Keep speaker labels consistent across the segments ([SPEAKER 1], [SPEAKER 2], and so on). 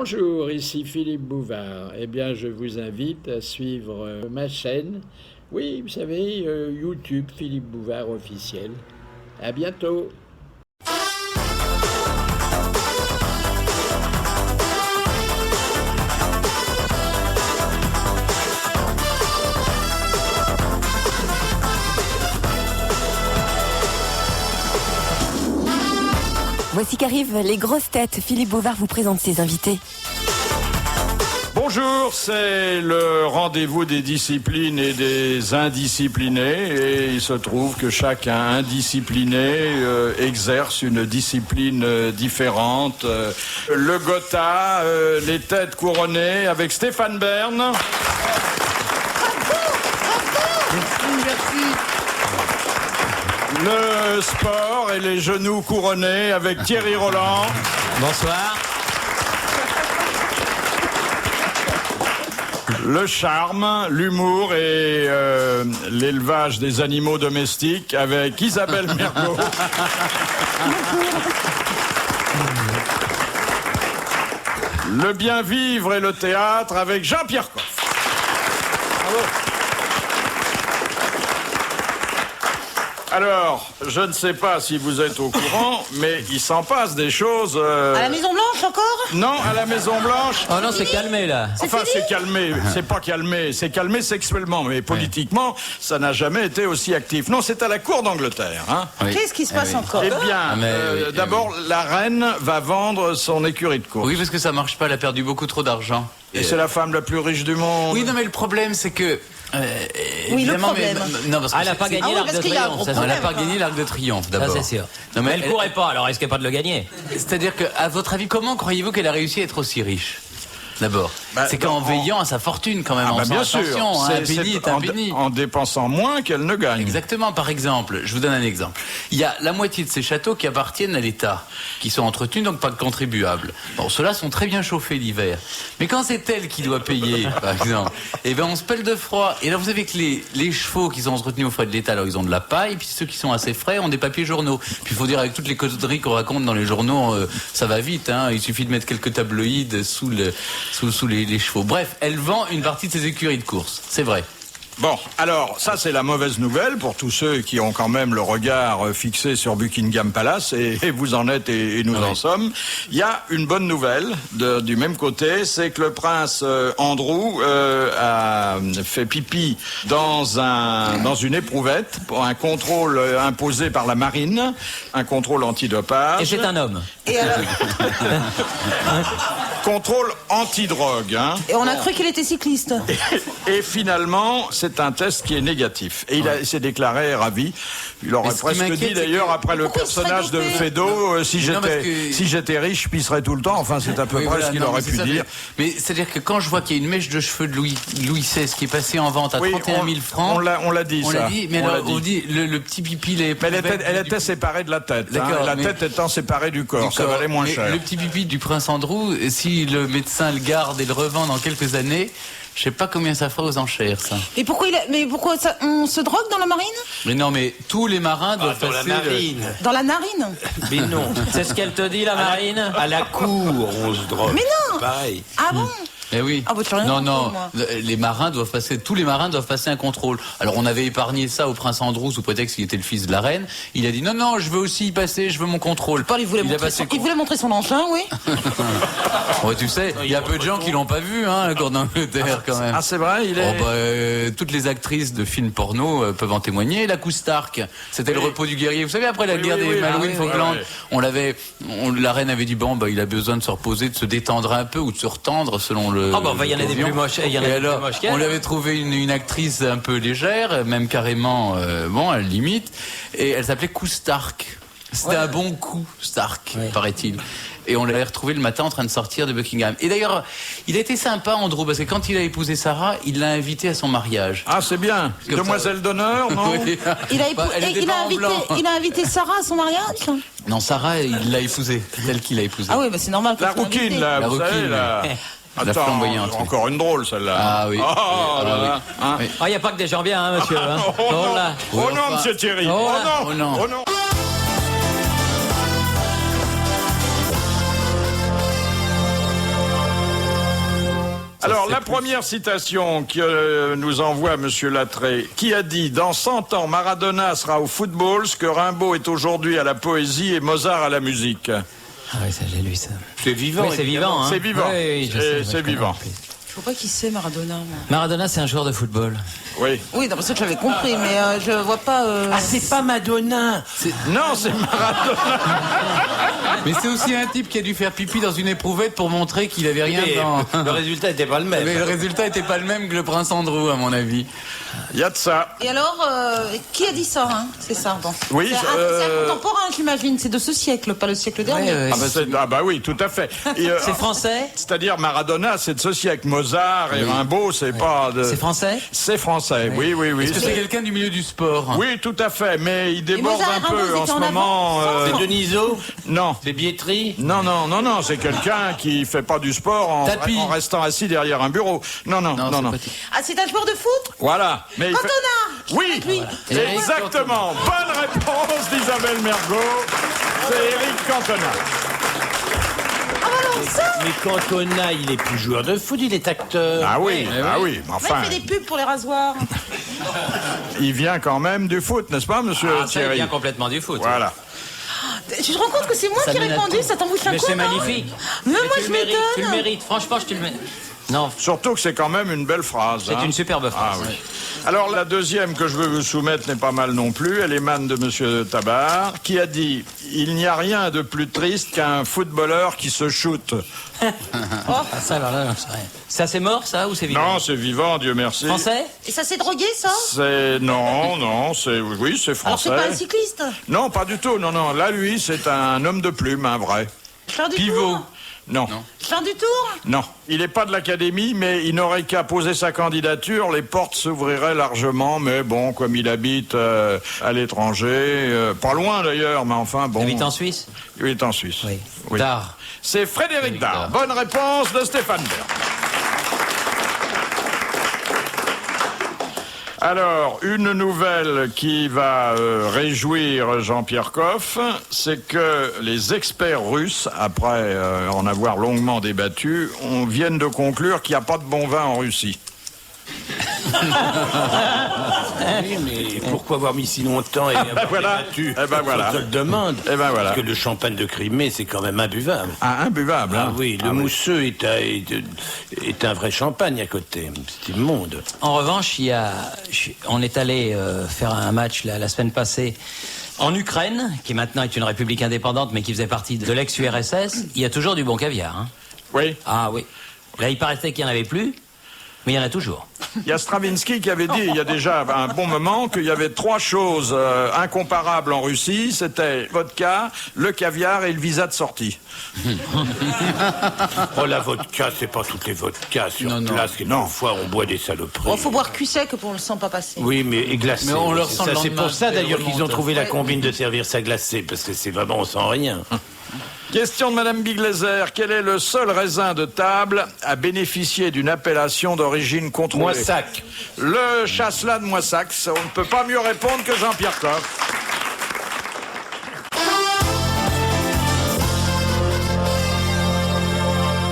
[SPEAKER 1] Bonjour, ici Philippe Bouvard. Eh bien, je vous invite à suivre ma chaîne. Oui, vous savez, YouTube Philippe Bouvard officiel. À bientôt.
[SPEAKER 2] Voici qu'arrivent les grosses têtes. Philippe Bouvard vous présente ses invités.
[SPEAKER 3] Bonjour, c'est le rendez-vous des disciplines et des indisciplinés, et il se trouve que chacun indiscipliné exerce une discipline différente. Le Gotha, les têtes couronnées avec Stéphane Bern. Le sport et les genoux couronnés avec Thierry Roland.
[SPEAKER 4] Bonsoir.
[SPEAKER 3] Le charme, l'humour et l'élevage des animaux domestiques avec Isabelle Mergo. Le bien vivre et le théâtre avec Jean-Pierre Coff. Bravo. Alors, je ne sais pas si vous êtes au courant, mais il s'en passe des choses...
[SPEAKER 5] À la Maison-Blanche encore ?
[SPEAKER 3] Non, à la Maison-Blanche...
[SPEAKER 4] Oh non, c'est calmé là.
[SPEAKER 3] Enfin, c'est calmé, c'est pas calmé, c'est calmé sexuellement, mais politiquement, ça n'a jamais été aussi actif. Non, c'est à la cour d'Angleterre. Hein.
[SPEAKER 4] Oui.
[SPEAKER 5] Qu'est-ce qui se passe encore ?
[SPEAKER 3] Eh bien, d'abord, la reine va vendre son écurie de course.
[SPEAKER 6] Oui, parce que ça marche pas, elle a perdu beaucoup trop d'argent.
[SPEAKER 3] Et c'est la femme la plus riche du monde.
[SPEAKER 6] Oui, non, mais le problème, c'est que...
[SPEAKER 5] Oui, le problème.
[SPEAKER 6] Non, parce que
[SPEAKER 4] Elle n'a pas gagné l'Arc de Triomphe.
[SPEAKER 6] Elle n'a pas gagné l'Arc de Triomphe, d'abord.
[SPEAKER 4] Ça, c'est sûr.
[SPEAKER 6] Non,
[SPEAKER 4] mais elle courait pas, alors risquait pas de le gagner.
[SPEAKER 6] C'est-à-dire que, à votre avis, comment croyez-vous qu'elle a réussi à être aussi riche ? D'abord, c'est qu'en veillant à sa fortune quand même, en
[SPEAKER 3] bien
[SPEAKER 6] faisant
[SPEAKER 3] sûr,
[SPEAKER 6] attention, un penny est un penny.
[SPEAKER 3] En dépensant moins qu'elle ne gagne.
[SPEAKER 6] Exactement, par exemple, je vous donne un exemple. Il y a la moitié de ces châteaux qui appartiennent à l'État, qui sont entretenus, donc pas contribuables. Bon, ceux-là sont très bien chauffés l'hiver. Mais quand c'est elle qui doit payer, par exemple, eh ben on se pèle de froid. Et là, vous savez que les chevaux qui sont entretenus aux frais de l'État, alors ils ont de la paille, puis ceux qui sont assez frais ont des papiers journaux. Puis il faut dire, avec toutes les conneries qu'on raconte dans les journaux, ça va vite, hein. Il suffit de mettre quelques tabloïds sous les chevaux. Bref, elle vend une partie de ses écuries de course, c'est vrai.
[SPEAKER 3] Bon, alors, ça c'est la mauvaise nouvelle pour tous ceux qui ont quand même le regard fixé sur Buckingham Palace, et vous en êtes et nous en sommes. Il y a une bonne nouvelle du même côté, c'est que le prince Andrew a fait pipi dans une éprouvette pour un contrôle imposé par la marine, un contrôle antidopage.
[SPEAKER 4] Et c'est un homme.
[SPEAKER 5] Et alors
[SPEAKER 3] Contrôle antidrogue, hein.
[SPEAKER 5] Et on a cru qu'il était cycliste.
[SPEAKER 3] Et finalement, c'est un test qui est négatif. Et il s'est déclaré ravi. Il aurait presque dit d'ailleurs, après le personnage de Fédo, si j'étais riche, je pisserais tout le temps. Enfin, c'est à peu près ce qu'il aurait pu dire.
[SPEAKER 6] Mais c'est-à-dire que quand je vois qu'il y a une mèche de cheveux de Louis XVI qui est passée en vente à 31 000 francs...
[SPEAKER 3] On l'a dit, ça.
[SPEAKER 6] On l'a dit, mais alors, on dit le petit pipi...
[SPEAKER 3] Elle était séparée de la tête. Hein, la tête étant séparée du corps. Ça valait moins cher.
[SPEAKER 6] Le petit pipi du prince Andrew, si le médecin le garde et le revend dans quelques années... Je sais pas combien ça fera aux enchères, ça.
[SPEAKER 5] Et pourquoi on se drogue dans la marine ?
[SPEAKER 6] Mais non, mais tous les marins doivent passer...
[SPEAKER 4] Dans la marine.
[SPEAKER 5] Dans la narine ?
[SPEAKER 4] Mais non. C'est ce qu'elle te dit, la marine ?
[SPEAKER 7] À la cour, on se drogue.
[SPEAKER 5] Mais non !
[SPEAKER 7] Pareil.
[SPEAKER 5] Ah bon ?
[SPEAKER 6] Eh oui.
[SPEAKER 5] Ah, bah, tu as rien
[SPEAKER 6] non,
[SPEAKER 5] compris,
[SPEAKER 6] non.
[SPEAKER 5] moi.
[SPEAKER 6] Tous les marins doivent passer un contrôle. Alors, on avait épargné ça au prince Andrew sous prétexte qu'il était le fils de la reine. Il a dit non, je veux aussi y passer, je veux mon contrôle.
[SPEAKER 5] Il voulait montrer son engin, oui.
[SPEAKER 6] Ouais, tu sais, il y a peu de gens qui l'ont pas vu, hein, la cour d'Angleterre, quand même.
[SPEAKER 3] Ah, c'est vrai,
[SPEAKER 6] toutes les actrices de films porno peuvent en témoigner. La Coustark, c'était le repos du guerrier. Vous savez, après la guerre des Malouines, Falkland, la reine avait dit il a besoin de se reposer, de se détendre un peu ou de se retendre selon le.
[SPEAKER 4] Il y en a des plus moches.
[SPEAKER 6] On lui avait trouvé une actrice un peu légère, même carrément, à la limite, et elle s'appelait Coustark. C'était un bon coup, Stark, paraît-il. Et on l'avait retrouvé le matin en train de sortir de Buckingham. Et d'ailleurs, il a été sympa, Andrew, parce que quand il a épousé Sarah, il l'a invitée à son mariage.
[SPEAKER 3] Ah, c'est bien. Demoiselle d'honneur, non?
[SPEAKER 6] Oui.
[SPEAKER 5] Il a invité Sarah à son mariage?
[SPEAKER 6] Non, Sarah, il l'a épousée. C'est elle qui l'a épousée.
[SPEAKER 5] Ah oui, c'est normal.
[SPEAKER 3] La rouquine, là, vous savez, là. Attends,
[SPEAKER 6] flamboyante.
[SPEAKER 3] Encore une drôle, celle-là.
[SPEAKER 6] Ah oui.
[SPEAKER 4] Il n'y a pas que des gens bien, hein, monsieur. Hein.
[SPEAKER 3] Oh non, monsieur Thierry. Oh non. Alors, la première citation que nous envoie Monsieur Lattré, qui a dit « Dans 100 ans, Maradona sera au football ce que Rimbaud est aujourd'hui à la poésie et Mozart à la musique. »
[SPEAKER 4] Ah oui, ça j'ai lu ça.
[SPEAKER 7] C'est vivant.
[SPEAKER 4] Oui, c'est vivant. Hein.
[SPEAKER 3] C'est vivant.
[SPEAKER 4] Oui, je sais,
[SPEAKER 3] C'est vivant.
[SPEAKER 5] Je vois pas qui c'est Maradona. Moi.
[SPEAKER 4] Maradona, c'est un joueur de football.
[SPEAKER 3] Oui.
[SPEAKER 5] Oui, non, c'est ça que j'avais compris, mais je vois pas.
[SPEAKER 7] Ah, c'est pas Madonna.
[SPEAKER 3] Non, c'est Maradona.
[SPEAKER 6] Mais c'est aussi un type qui a dû faire pipi dans une éprouvette pour montrer qu'il avait rien
[SPEAKER 7] Mais
[SPEAKER 6] dans...
[SPEAKER 7] le résultat n'était pas le même.
[SPEAKER 6] Mais le résultat était pas le même que le prince Andrew, à mon avis.
[SPEAKER 3] Il y a de ça.
[SPEAKER 5] Et alors, qui a dit ça hein c'est ça, bon.
[SPEAKER 3] Oui,
[SPEAKER 5] C'est un contemporain, j'imagine. C'est de ce siècle, pas le siècle dernier.
[SPEAKER 3] Ah bah oui, tout à fait. Et,
[SPEAKER 4] C'est français?
[SPEAKER 3] C'est-à-dire Maradona, c'est de ce siècle. Mozart et Rimbaud, c'est pas de...
[SPEAKER 4] C'est français?
[SPEAKER 3] C'est français, oui.
[SPEAKER 6] Est-ce que c'est quelqu'un du milieu du sport?
[SPEAKER 3] Oui, tout à fait, mais il déborde
[SPEAKER 5] Mozart et
[SPEAKER 3] un peu
[SPEAKER 5] Rimbaud,
[SPEAKER 3] en
[SPEAKER 5] ils
[SPEAKER 3] ce
[SPEAKER 5] étaient en
[SPEAKER 3] moment.
[SPEAKER 7] C'est Denisot.
[SPEAKER 3] Non.
[SPEAKER 7] C'est Bietri.
[SPEAKER 3] Non, c'est quelqu'un qui fait pas du sport
[SPEAKER 6] Tapis.
[SPEAKER 3] en restant assis derrière un bureau. Non.
[SPEAKER 5] Ah, c'est un joueur de foot
[SPEAKER 3] Voilà. Mais il fait-
[SPEAKER 5] Cantona.
[SPEAKER 3] Oui, exactement. Bonne réponse d'Isabelle Mergo. C'est Éric Cantona.
[SPEAKER 7] Mais Cantona, il est plus joueur de foot, il est acteur.
[SPEAKER 3] Ah oui, mais
[SPEAKER 5] Ouais,
[SPEAKER 3] enfin,
[SPEAKER 5] il fait des pubs pour les rasoirs.
[SPEAKER 3] il vient quand même du foot, n'est-ce pas, monsieur
[SPEAKER 4] Ah, ça, il
[SPEAKER 3] Thierry?
[SPEAKER 4] vient complètement du foot.
[SPEAKER 3] Voilà.
[SPEAKER 5] Tu te rends compte que c'est moi qui ai répondu, ça t'embouche un
[SPEAKER 4] Mais
[SPEAKER 5] coup.
[SPEAKER 4] c'est
[SPEAKER 5] non
[SPEAKER 4] magnifique.
[SPEAKER 5] Mais moi,
[SPEAKER 4] tu
[SPEAKER 5] je
[SPEAKER 4] le mérites, tu le
[SPEAKER 5] m'étonne.
[SPEAKER 4] mérites. Franchement, je te le mets. Non,
[SPEAKER 3] Surtout que c'est quand même une belle phrase.
[SPEAKER 4] c'est une superbe phrase.
[SPEAKER 3] Ah oui. Alors la deuxième que je veux vous soumettre n'est pas mal non plus. Elle émane de monsieur Tabar, qui a dit « Il n'y a rien de plus triste qu'un footballeur qui se shoot.
[SPEAKER 4] Ah, ça, alors là, c'est rien. Ça, c'est mort, ça, ou c'est » vivant?
[SPEAKER 3] Non, c'est vivant, Dieu merci.
[SPEAKER 4] Français?
[SPEAKER 5] Et ça s'est drogué, ça
[SPEAKER 3] C'est... Non, c'est... Oui, c'est
[SPEAKER 5] Alors, c'est
[SPEAKER 3] français.
[SPEAKER 5] pas un cycliste.
[SPEAKER 3] Non, pas du tout, non. Là, lui, c'est un homme de plume, un vrai.
[SPEAKER 5] Fleur du
[SPEAKER 3] Pivot.
[SPEAKER 5] Tour.
[SPEAKER 3] Non.
[SPEAKER 5] Fleur du Tour.
[SPEAKER 3] Non, il n'est pas de l'académie, mais il n'aurait qu'à poser sa candidature, les portes s'ouvriraient largement, mais bon, comme il habite à l'étranger, pas loin d'ailleurs, mais enfin bon.
[SPEAKER 4] Il habite en Suisse?
[SPEAKER 3] Il est en Suisse.
[SPEAKER 4] Oui. Dard.
[SPEAKER 3] C'est Frédéric Dard.
[SPEAKER 6] Dard.
[SPEAKER 3] Bonne réponse de Stéphane Bern. Alors, une nouvelle qui va réjouir Jean-Pierre Coff, c'est que les experts russes, après en avoir longuement débattu, viennent de conclure qu'il n'y a pas de bon vin en Russie.
[SPEAKER 7] Oui, mais pourquoi avoir mis si longtemps et avoir
[SPEAKER 3] voilà.
[SPEAKER 7] débattu?
[SPEAKER 3] Eh ben voilà.
[SPEAKER 7] Je te le demande.
[SPEAKER 3] Eh ben voilà.
[SPEAKER 7] Parce que le champagne de Crimée, c'est quand même imbuvable.
[SPEAKER 3] Ah, imbuvable,
[SPEAKER 7] Ah
[SPEAKER 3] hein.
[SPEAKER 7] oui, le mousseux est un vrai champagne à côté. C'est immonde.
[SPEAKER 4] En revanche, on est allé faire un match la semaine passée en Ukraine, qui maintenant est une république indépendante, mais qui faisait partie de l'ex-URSS. Il y a toujours du bon caviar. Hein.
[SPEAKER 3] Oui.
[SPEAKER 4] Ah oui. Là, il paraissait qu'il n'y en avait plus, mais il y en a toujours.
[SPEAKER 3] Il y a Stravinsky qui avait dit, il y a déjà un bon moment, qu'il y avait 3 choses incomparables en Russie. C'était vodka, le caviar et le visa de sortie.
[SPEAKER 7] Oh, la vodka, c'est pas toutes les vodkas sur place. Quelquefois, on boit des saloperies.
[SPEAKER 5] Bon, faut boire cul sec pour le sang pas passer.
[SPEAKER 7] Oui, mais et glacé.
[SPEAKER 6] Mais on leur
[SPEAKER 7] C'est
[SPEAKER 6] sent le
[SPEAKER 7] ça, c'est
[SPEAKER 6] lendemain,
[SPEAKER 7] pour ça
[SPEAKER 6] c'est
[SPEAKER 7] d'ailleurs qu'ils ont
[SPEAKER 6] remonte.
[SPEAKER 7] trouvé la combine de servir ça glacé, parce que c'est vraiment, on sent rien.
[SPEAKER 3] Question de Madame Bigleser. Quel est le seul raisin de table à bénéficier d'une appellation d'origine contrôlée?
[SPEAKER 7] Moissac.
[SPEAKER 3] Le chasselas de Moissac. On ne peut pas mieux répondre que Jean-Pierre Coff.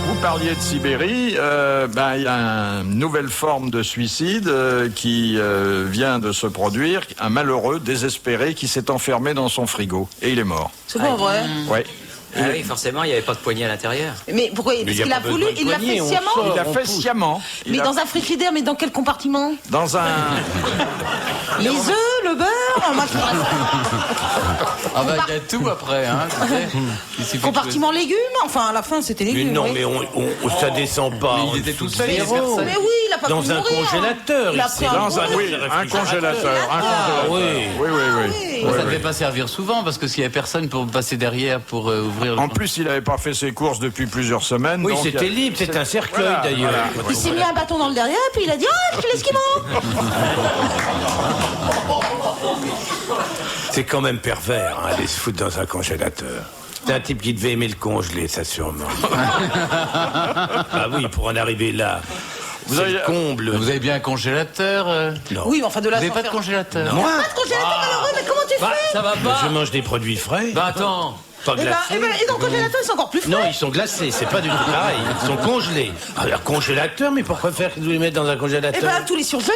[SPEAKER 3] Vous parliez de Sibérie, il y a une nouvelle forme de suicide qui vient de se produire. Un malheureux désespéré qui s'est enfermé dans son frigo et il est mort.
[SPEAKER 5] C'est pas vrai.
[SPEAKER 3] Ouais.
[SPEAKER 4] Ah oui, forcément, il n'y avait pas de poignée à l'intérieur.
[SPEAKER 5] Mais pourquoi? Parce
[SPEAKER 7] y a
[SPEAKER 5] qu'il a
[SPEAKER 7] pas
[SPEAKER 5] voulu,
[SPEAKER 7] besoin de
[SPEAKER 5] il l'a
[SPEAKER 7] poignée,
[SPEAKER 5] fait
[SPEAKER 7] on
[SPEAKER 5] sciemment.
[SPEAKER 7] sort.
[SPEAKER 3] Il a fait sciemment.
[SPEAKER 5] Mais dans un frigidaire, mais dans quel compartiment?
[SPEAKER 3] Dans un...
[SPEAKER 5] Les œufs, le beurre, moi je ferais ça.
[SPEAKER 6] Ah bah, il y a tout après, hein. tu sais.
[SPEAKER 5] Compartiment légumes, enfin à la fin c'était
[SPEAKER 7] Mais
[SPEAKER 5] légumes.
[SPEAKER 7] non,
[SPEAKER 5] oui.
[SPEAKER 7] mais ça descend pas.
[SPEAKER 6] Mais
[SPEAKER 7] en
[SPEAKER 6] ils étaient
[SPEAKER 7] dessous
[SPEAKER 6] tous
[SPEAKER 7] de
[SPEAKER 6] seuls, les
[SPEAKER 7] zéro.
[SPEAKER 6] personnes.
[SPEAKER 5] Mais oui, il a pas
[SPEAKER 7] Dans
[SPEAKER 5] pu
[SPEAKER 7] un
[SPEAKER 5] mourir.
[SPEAKER 7] congélateur,
[SPEAKER 5] Il a
[SPEAKER 7] il
[SPEAKER 5] pris
[SPEAKER 7] s'est
[SPEAKER 5] un
[SPEAKER 3] Dans un,
[SPEAKER 5] bon-
[SPEAKER 3] oui, un congélateur. Un congélateur.
[SPEAKER 7] oui.
[SPEAKER 3] Oui.
[SPEAKER 5] oui.
[SPEAKER 6] Ça ne devait pas servir souvent parce que s'il n'y avait personne pour passer derrière pour ouvrir le.
[SPEAKER 3] En plus, il n'avait pas fait ses courses depuis plusieurs semaines.
[SPEAKER 7] Oui,
[SPEAKER 3] donc
[SPEAKER 7] c'était libre, c'est un cercueil
[SPEAKER 3] Voilà,
[SPEAKER 7] d'ailleurs.
[SPEAKER 3] voilà.
[SPEAKER 5] Il s'est mis un bâton dans le derrière, puis il a dit « Ah, je suis l'esquimau !»
[SPEAKER 7] C'est quand même pervers, hein, aller se foutre dans un congélateur. C'est un type qui devait aimer le congelé, ça sûrement. Ah oui, pour en arriver là.
[SPEAKER 3] Vous avez-
[SPEAKER 7] C'est le comble.
[SPEAKER 6] Vous avez bien un congélateur
[SPEAKER 7] Non.
[SPEAKER 5] Oui, mais enfin de là
[SPEAKER 6] Vous n'avez
[SPEAKER 5] sans
[SPEAKER 6] pas de
[SPEAKER 5] faire-
[SPEAKER 6] congélateur?
[SPEAKER 7] Moi
[SPEAKER 5] Pas de congélateur malheureux, mais comment tu
[SPEAKER 4] Bah,
[SPEAKER 5] fais?
[SPEAKER 4] ça va pas.
[SPEAKER 7] Je mange des produits frais.
[SPEAKER 4] Bah attends,
[SPEAKER 7] Pas
[SPEAKER 5] Et
[SPEAKER 7] glacés.
[SPEAKER 5] dans le congélateur, ils sont encore plus frais.
[SPEAKER 7] Non, ils sont glacés, c'est pas du tout pareil. Ils sont congelés. Alors, congélateur, mais pourquoi faire que vous les mettez dans un
[SPEAKER 5] Et
[SPEAKER 7] congélateur?
[SPEAKER 5] tous les surgelés.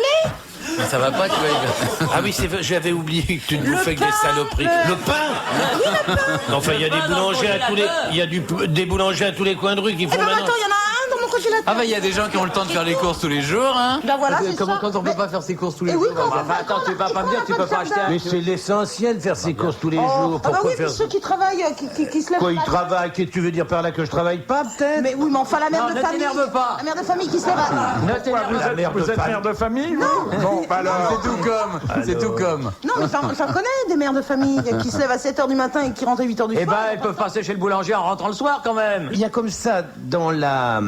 [SPEAKER 6] Mais ça va pas, tu vois.
[SPEAKER 7] Ah oui, c'est vrai, j'avais oublié que tu ne bouffais que des saloperies. Le pain. Enfin, il y a des boulangers à tous les, il y a des boulangers à tous les coins de rue qui font maintenant.
[SPEAKER 5] Attends, il y en a un dans mon congélateur.
[SPEAKER 6] Ah bah il y a des gens qui ont le temps de faire les courses tous les jours, hein.
[SPEAKER 5] Ben voilà, c'est
[SPEAKER 6] Comment
[SPEAKER 5] ça.
[SPEAKER 6] quand on peut pas faire ses courses tous les
[SPEAKER 5] Et oui,
[SPEAKER 6] jours
[SPEAKER 5] quand
[SPEAKER 6] bah,
[SPEAKER 5] on
[SPEAKER 8] Attends, tu vas pas me dire, tu peux pas acheter un...
[SPEAKER 7] Mais c'est l'essentiel, faire ses courses tous les jours.
[SPEAKER 5] Ah bah
[SPEAKER 7] Pourquoi
[SPEAKER 5] oui,
[SPEAKER 7] faire
[SPEAKER 5] puis ceux qui travaillent, qui se lèvent.
[SPEAKER 7] Quoi,
[SPEAKER 5] le
[SPEAKER 7] ils
[SPEAKER 5] matin.
[SPEAKER 7] travaillent? Qu'est-ce que tu veux dire par là, que je travaille pas, peut-être?
[SPEAKER 5] Mais oui, mais enfin, la mère
[SPEAKER 8] Non,
[SPEAKER 5] de
[SPEAKER 8] ne
[SPEAKER 5] famille.
[SPEAKER 8] t'énerve pas.
[SPEAKER 5] La mère de famille qui se lève à...
[SPEAKER 8] Ne t'énerve
[SPEAKER 7] La mère de
[SPEAKER 3] Vous êtes
[SPEAKER 7] famille.
[SPEAKER 3] mère de famille? Bon, bah alors.
[SPEAKER 6] C'est tout comme, c'est tout comme.
[SPEAKER 5] Non, mais j'en connais des mères de famille qui se lèvent à 7h du matin et qui rentrent à 8h du
[SPEAKER 8] Eh
[SPEAKER 5] soir.
[SPEAKER 8] ben, elles peuvent passer chez le boulanger en rentrant le soir, quand même.
[SPEAKER 7] Il y a comme ça, dans la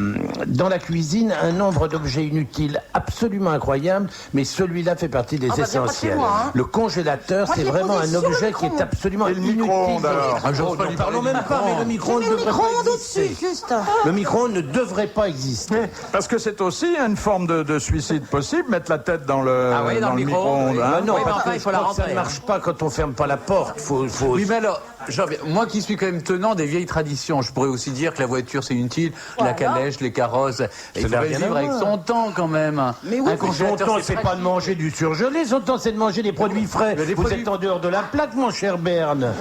[SPEAKER 7] cuisine, un nombre d'objets inutiles absolument incroyable, mais celui-là fait partie des
[SPEAKER 5] Ah bah, viens pas chez
[SPEAKER 7] essentiels.
[SPEAKER 5] moi, hein.
[SPEAKER 7] Le congélateur,
[SPEAKER 5] Moi,
[SPEAKER 7] c'est
[SPEAKER 5] je l'ai
[SPEAKER 7] vraiment
[SPEAKER 5] posé
[SPEAKER 7] un
[SPEAKER 5] sur le
[SPEAKER 7] objet qui est
[SPEAKER 5] micro-ondes.
[SPEAKER 7] absolument
[SPEAKER 3] Et le
[SPEAKER 7] inutile.
[SPEAKER 3] micro-ondes, alors?
[SPEAKER 6] Ah, j'ose pas
[SPEAKER 7] N'en
[SPEAKER 6] lui
[SPEAKER 7] parlons
[SPEAKER 6] parler
[SPEAKER 7] même
[SPEAKER 6] du
[SPEAKER 7] pas, mais le
[SPEAKER 5] J'ai
[SPEAKER 7] micro-ondes
[SPEAKER 5] mis
[SPEAKER 7] ne
[SPEAKER 5] le
[SPEAKER 7] devrait pas
[SPEAKER 5] micro-ondes
[SPEAKER 7] exister.
[SPEAKER 5] au-dessus, juste.
[SPEAKER 7] Le micro-ondes ne devrait pas exister.
[SPEAKER 3] Parce que c'est aussi une forme de suicide possible, mettre la tête dans le,
[SPEAKER 8] Ah oui, dans le
[SPEAKER 3] micro-ondes.
[SPEAKER 8] micro-ondes,
[SPEAKER 3] hein.
[SPEAKER 7] Ah non,
[SPEAKER 8] Oui, mais
[SPEAKER 7] parce
[SPEAKER 8] enfin,
[SPEAKER 7] que
[SPEAKER 8] il faut la
[SPEAKER 7] je crois que ça
[SPEAKER 8] rentrer,
[SPEAKER 7] ne marche pas quand on ferme pas la porte. Faut...
[SPEAKER 6] Oui, mais alors, moi qui suis quand même tenant des vieilles traditions, je pourrais aussi dire que la voiture c'est inutile, la calèche, les carrosses, il
[SPEAKER 7] n'a
[SPEAKER 6] faudrait
[SPEAKER 7] rien à
[SPEAKER 6] vivre avec
[SPEAKER 7] voir.
[SPEAKER 6] son temps quand même.
[SPEAKER 5] Mais oui,
[SPEAKER 6] un
[SPEAKER 5] mais
[SPEAKER 7] Son
[SPEAKER 6] congélateur
[SPEAKER 7] temps, c'est pas de manger du surgelé, son temps, c'est de manger des produits frais.
[SPEAKER 6] Mais des
[SPEAKER 7] Vous
[SPEAKER 6] produits-
[SPEAKER 7] êtes en dehors de la plaque, mon cher Berne.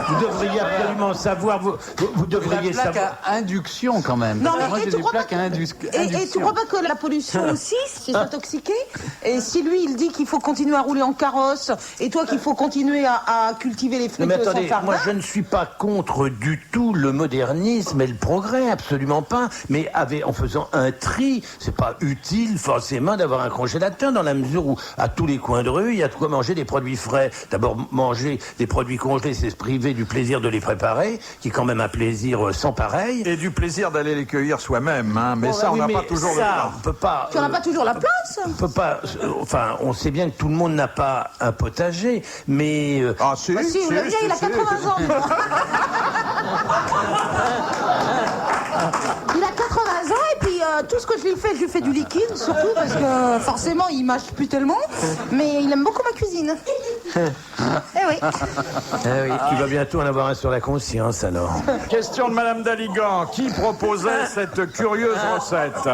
[SPEAKER 7] Vous devriez absolument savoir, vous
[SPEAKER 6] la
[SPEAKER 7] devriez
[SPEAKER 6] plaque
[SPEAKER 7] savoir.
[SPEAKER 6] à induction quand même.
[SPEAKER 5] Non, mais
[SPEAKER 6] moi
[SPEAKER 5] et
[SPEAKER 6] j'ai
[SPEAKER 5] tu
[SPEAKER 6] des
[SPEAKER 5] crois
[SPEAKER 6] plaques
[SPEAKER 5] pas
[SPEAKER 6] à
[SPEAKER 5] que-
[SPEAKER 6] induction.
[SPEAKER 5] Et tu crois pas que la pollution aussi, c'est s'intoxiquer? Et si lui, il dit qu'il faut continuer à rouler en carrosse, et toi qu'il faut continuer à cultiver les
[SPEAKER 7] Non
[SPEAKER 5] fruits
[SPEAKER 7] mais
[SPEAKER 5] sans
[SPEAKER 7] attendez,
[SPEAKER 5] jardin,
[SPEAKER 7] moi je ne suis pas contre du tout le modernisme et le progrès, absolument pas. Mais en faisant un tri, c'est pas utile forcément d'avoir un congélateur dans la mesure où à tous les coins de rue, il y a de quoi manger des produits frais. D'abord, manger des produits congelés, c'est se priver du plaisir de les préparer, qui est quand même un plaisir sans pareil.
[SPEAKER 3] Et du plaisir d'aller les cueillir soi-même, hein. Mais ça, on
[SPEAKER 7] Oui,
[SPEAKER 3] n'a
[SPEAKER 7] mais
[SPEAKER 3] pas toujours le
[SPEAKER 7] ça,
[SPEAKER 3] temps.
[SPEAKER 7] on peut pas.
[SPEAKER 5] tu n'en as pas toujours la place.
[SPEAKER 7] On peut pas. Enfin, on sait bien que tout le monde n'a pas un potager, mais
[SPEAKER 3] Ah, si,
[SPEAKER 5] Bah si, le vieil, il a 80 ans. Il a 80 ans et puis tout ce que je lui fais, je lui fais du liquide surtout parce que forcément il mâche plus tellement, mais il aime beaucoup ma cuisine. Eh oui.
[SPEAKER 7] tu vas bientôt en avoir un sur la conscience alors.
[SPEAKER 3] Question de Madame Daligan. Qui proposait cette curieuse recette?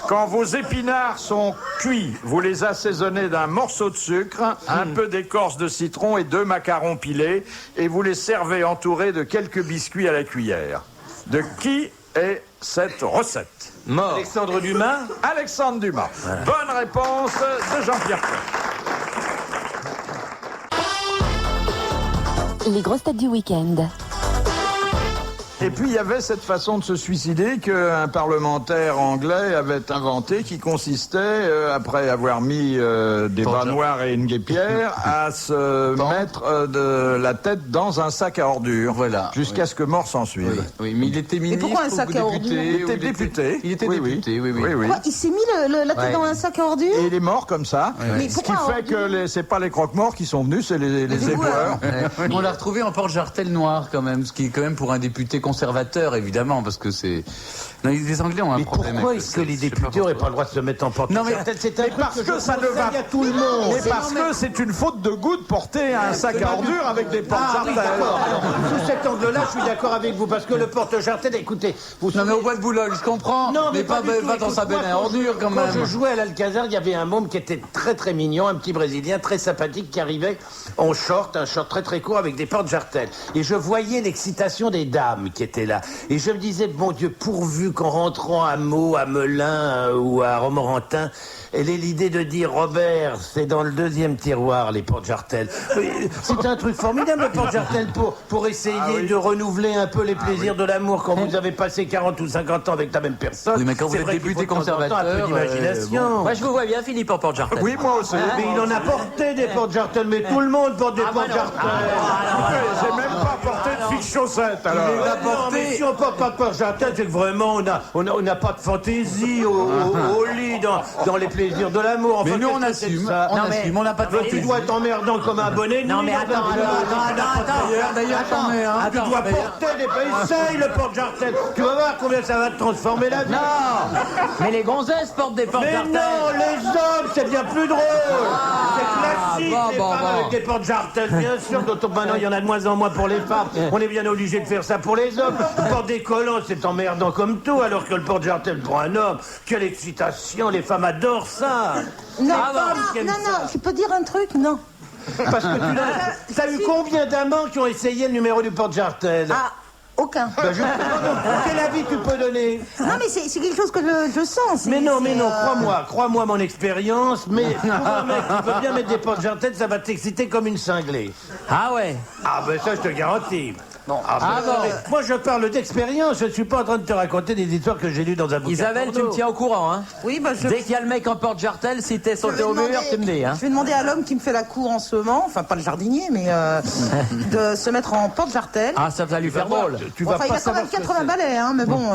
[SPEAKER 3] Quand vos épinards sont cuits, vous les assaisonnez d'un morceau de sucre, un peu d'écorce de citron et 2 macarons pilés, et vous les servez entourés de quelques biscuits à la cuillère. De qui est cette recette?
[SPEAKER 8] Mort.
[SPEAKER 7] Alexandre Dumas.
[SPEAKER 3] Alexandre Dumas. Bonne réponse de Jean-Pierre Coeur.
[SPEAKER 2] Les grosses têtes du week-end.
[SPEAKER 3] Et puis il y avait cette façon de se suicider qu'un parlementaire anglais avait inventé qui consistait, après avoir mis des bas noirs et une guêpière, à se mettre de la tête dans un sac à ordures.
[SPEAKER 6] Voilà,
[SPEAKER 3] Jusqu'à ce que mort s'en suive.
[SPEAKER 6] Oui, mais il était ministre
[SPEAKER 5] pourquoi un
[SPEAKER 6] ou
[SPEAKER 5] sac à
[SPEAKER 6] député.
[SPEAKER 5] ordures
[SPEAKER 3] Il était
[SPEAKER 6] ou
[SPEAKER 3] député.
[SPEAKER 6] Il était
[SPEAKER 3] Oui,
[SPEAKER 6] député, oui.
[SPEAKER 5] Quoi, il s'est mis la tête dans un sac à ordures?
[SPEAKER 3] Et il est mort comme ça.
[SPEAKER 5] Mais
[SPEAKER 3] Ce qui
[SPEAKER 5] pourquoi
[SPEAKER 3] fait que c'est pas les croque-morts qui sont venus, c'est les éboueurs.
[SPEAKER 6] On l'a retrouvé en porte-jartel noir quand même, ce qui est quand même pour un député conservateur évidemment, parce que c'est... Non, les Anglais ont un
[SPEAKER 7] Mais
[SPEAKER 6] problème.
[SPEAKER 7] pourquoi
[SPEAKER 6] avec
[SPEAKER 7] est-ce que les
[SPEAKER 6] je sais
[SPEAKER 7] députés n'auraient pas le droit de se mettre en porte?
[SPEAKER 6] Non, mais-
[SPEAKER 7] c'est un truc
[SPEAKER 3] parce que ça ne va
[SPEAKER 7] à tout le monde.
[SPEAKER 3] Mais parce que c'est une faute de goût de porter un sac à ordures avec des
[SPEAKER 7] Ah oui,
[SPEAKER 3] porte-jartelles.
[SPEAKER 7] d'accord. Alors, sous cet angle-là, je suis d'accord avec vous, parce que le porte-jartel, écoutez, vous
[SPEAKER 6] Non mais au bois de Boulogne, je comprends, mais pas
[SPEAKER 7] du tout.
[SPEAKER 6] dans sa
[SPEAKER 7] Écoute, moi,
[SPEAKER 6] benne à ordures quand même.
[SPEAKER 7] Quand je jouais à l'Alcazar, il y avait un môme qui était très très mignon, un petit Brésilien très sympathique qui arrivait en short, un short très très court avec des porte-jartelles. Et je voyais l'excitation des dames qui étaient là. Et je me disais, bon Dieu, pourvu qu'en rentrant à Meaux, à Melun ou à Romorantin, elle ait l'idée de dire, Robert, c'est dans le 2e tiroir les porte-jartelles. C'est un truc formidable, le porte-jartelles, pour essayer de renouveler un peu les plaisirs de l'amour quand vous avez passé 40 ou 50 ans avec la même personne.
[SPEAKER 6] Oui, mais quand vous
[SPEAKER 7] C'est
[SPEAKER 6] êtes
[SPEAKER 7] vrai qu'il
[SPEAKER 6] député
[SPEAKER 7] faut de temps en temps un peu
[SPEAKER 6] conservateur,
[SPEAKER 7] d'imagination.
[SPEAKER 8] Moi, je vous vois bien, Philippe, en porte-jartel.
[SPEAKER 3] Oui, moi aussi.
[SPEAKER 7] Mais il en a porté des porte-jartelles, mais tout le monde porte des porte-jartelles.
[SPEAKER 3] J'ai même pas porté de fiche chaussette alors.
[SPEAKER 7] Non, mais si on porte pas de porte-jartelles, c'est que vraiment on n'a pas de fantaisie au lit dans les plaisirs de l'amour. Enfin,
[SPEAKER 6] Mais nous on
[SPEAKER 7] qu'est-ce que c'est que
[SPEAKER 6] assume,
[SPEAKER 7] ça
[SPEAKER 6] on n'a pas de
[SPEAKER 7] Tu
[SPEAKER 6] fantaisie.
[SPEAKER 7] dois être emmerdant comme un bonnet de
[SPEAKER 8] Non,
[SPEAKER 7] nuit,
[SPEAKER 8] mais attends,
[SPEAKER 6] D'ailleurs, j'en ai un.
[SPEAKER 7] Tu dois porter des essaye le porte-jartel. Tu vas voir combien ça va te transformer la vie.
[SPEAKER 8] Non, mais les gonzesses portent des
[SPEAKER 7] Mais
[SPEAKER 8] porte-jartels.
[SPEAKER 7] non, les hommes, c'est bien plus drôle. C'est classique, les
[SPEAKER 6] bon.
[SPEAKER 7] femmes avec des porte-jartelles, bien sûr. D'autant maintenant, il y en a de moins en moins pour les femmes. On est bien bien obligé de faire ça pour les hommes. Le porte-décollant, c'est emmerdant comme tout, alors que le porte-jartel pour un homme, quelle excitation, les femmes adorent ça.
[SPEAKER 5] Non,
[SPEAKER 7] qu'elles
[SPEAKER 5] non, tu peux dire un truc? Non.
[SPEAKER 7] Parce que t'as eu combien d'amants qui ont essayé le numéro du porte-jartel?
[SPEAKER 5] Ah, aucun.
[SPEAKER 7] Ben quel avis tu peux donner?
[SPEAKER 5] Non, mais c'est quelque chose que je sens.
[SPEAKER 7] Mais non, crois-moi mon expérience, mais pour un mec qui veut bien mettre des porte-jartelles, ça va t'exciter comme une cinglée.
[SPEAKER 8] Ah ouais.
[SPEAKER 7] Ah ben ça, je te garantis.
[SPEAKER 8] Bon.
[SPEAKER 7] Moi, je parle d'expérience, je ne suis pas en train de te raconter des histoires que j'ai lues dans un bouquin.
[SPEAKER 8] Isabelle, tu me tiens au courant, hein?
[SPEAKER 5] Oui, bah
[SPEAKER 8] Dès qu'il y a le mec en porte-jartel, si t'es sauté au mur, tu me dis, hein?
[SPEAKER 5] Je vais demander à l'homme qui me fait la cour en ce moment, enfin pas le jardinier, mais de se mettre en porte-jartel.
[SPEAKER 8] Ah, ça va lui faire drôle.
[SPEAKER 5] Il a quand même 80 balais, hein, mais bon...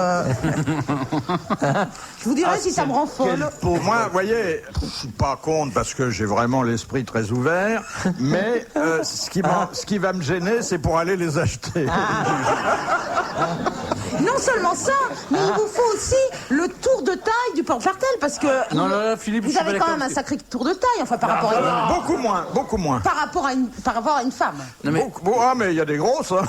[SPEAKER 5] je vous dirai si ça me rend folle.
[SPEAKER 3] Moi, vous voyez, je suis pas contre parce que j'ai vraiment l'esprit très ouvert, mais ce qui va me gêner, c'est pour aller les acheter.
[SPEAKER 5] Non seulement ça, mais il vous faut aussi le tour de taille du porte-jartel, parce que
[SPEAKER 6] Non, là, Philippe,
[SPEAKER 5] vous avez quand même un sacré tour de taille, enfin par rapport à
[SPEAKER 3] Beaucoup moins.
[SPEAKER 5] par rapport à une femme.
[SPEAKER 6] Non, mais,
[SPEAKER 3] Mais il y a des grosses. Hein.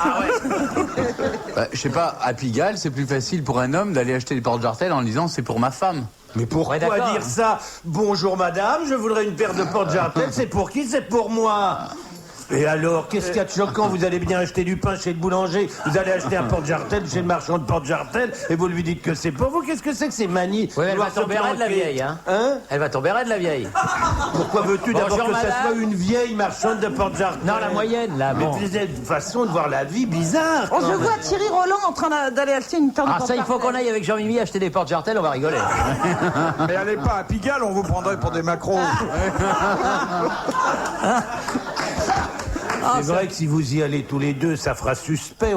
[SPEAKER 6] je sais pas, à Pigalle, c'est plus facile pour un homme d'aller acheter des porte-jartels en disant c'est pour ma femme.
[SPEAKER 7] Mais pourquoi
[SPEAKER 8] d'accord.
[SPEAKER 7] dire ça? Bonjour madame, je voudrais une paire de porte-jartelles, c'est pour qui? C'est pour moi. Et alors, qu'est-ce qu'il y a de choquant? Vous allez bien acheter du pain chez le boulanger, vous allez acheter un porte-jartel chez le marchand de porte-jartel, et vous lui dites que c'est pour vous. Qu'est-ce que c'est que ces manies?
[SPEAKER 8] Ouais, elle va tomber raide, la vieille, hein? Elle va tomber raide, la vieille.
[SPEAKER 7] Pourquoi veux-tu d'abord
[SPEAKER 8] Bonjour,
[SPEAKER 7] que ça
[SPEAKER 8] madame.
[SPEAKER 7] soit une vieille marchande de porte-jartel?
[SPEAKER 8] Non, la moyenne, là, bon.
[SPEAKER 7] Mais vous avez une façon de voir la vie bizarre.
[SPEAKER 5] On se voit Thierry Roland en train d'aller acheter une paire de
[SPEAKER 8] Ah, ça, il
[SPEAKER 5] porte-jartel.
[SPEAKER 8] faut qu'on aille avec Jean-Mimi acheter des porte-jartels, on va rigoler.
[SPEAKER 3] Mais allez pas à Pigalle, on vous prendrait pour des macros.
[SPEAKER 7] C'est vrai que si vous y allez tous les deux, ça fera suspect,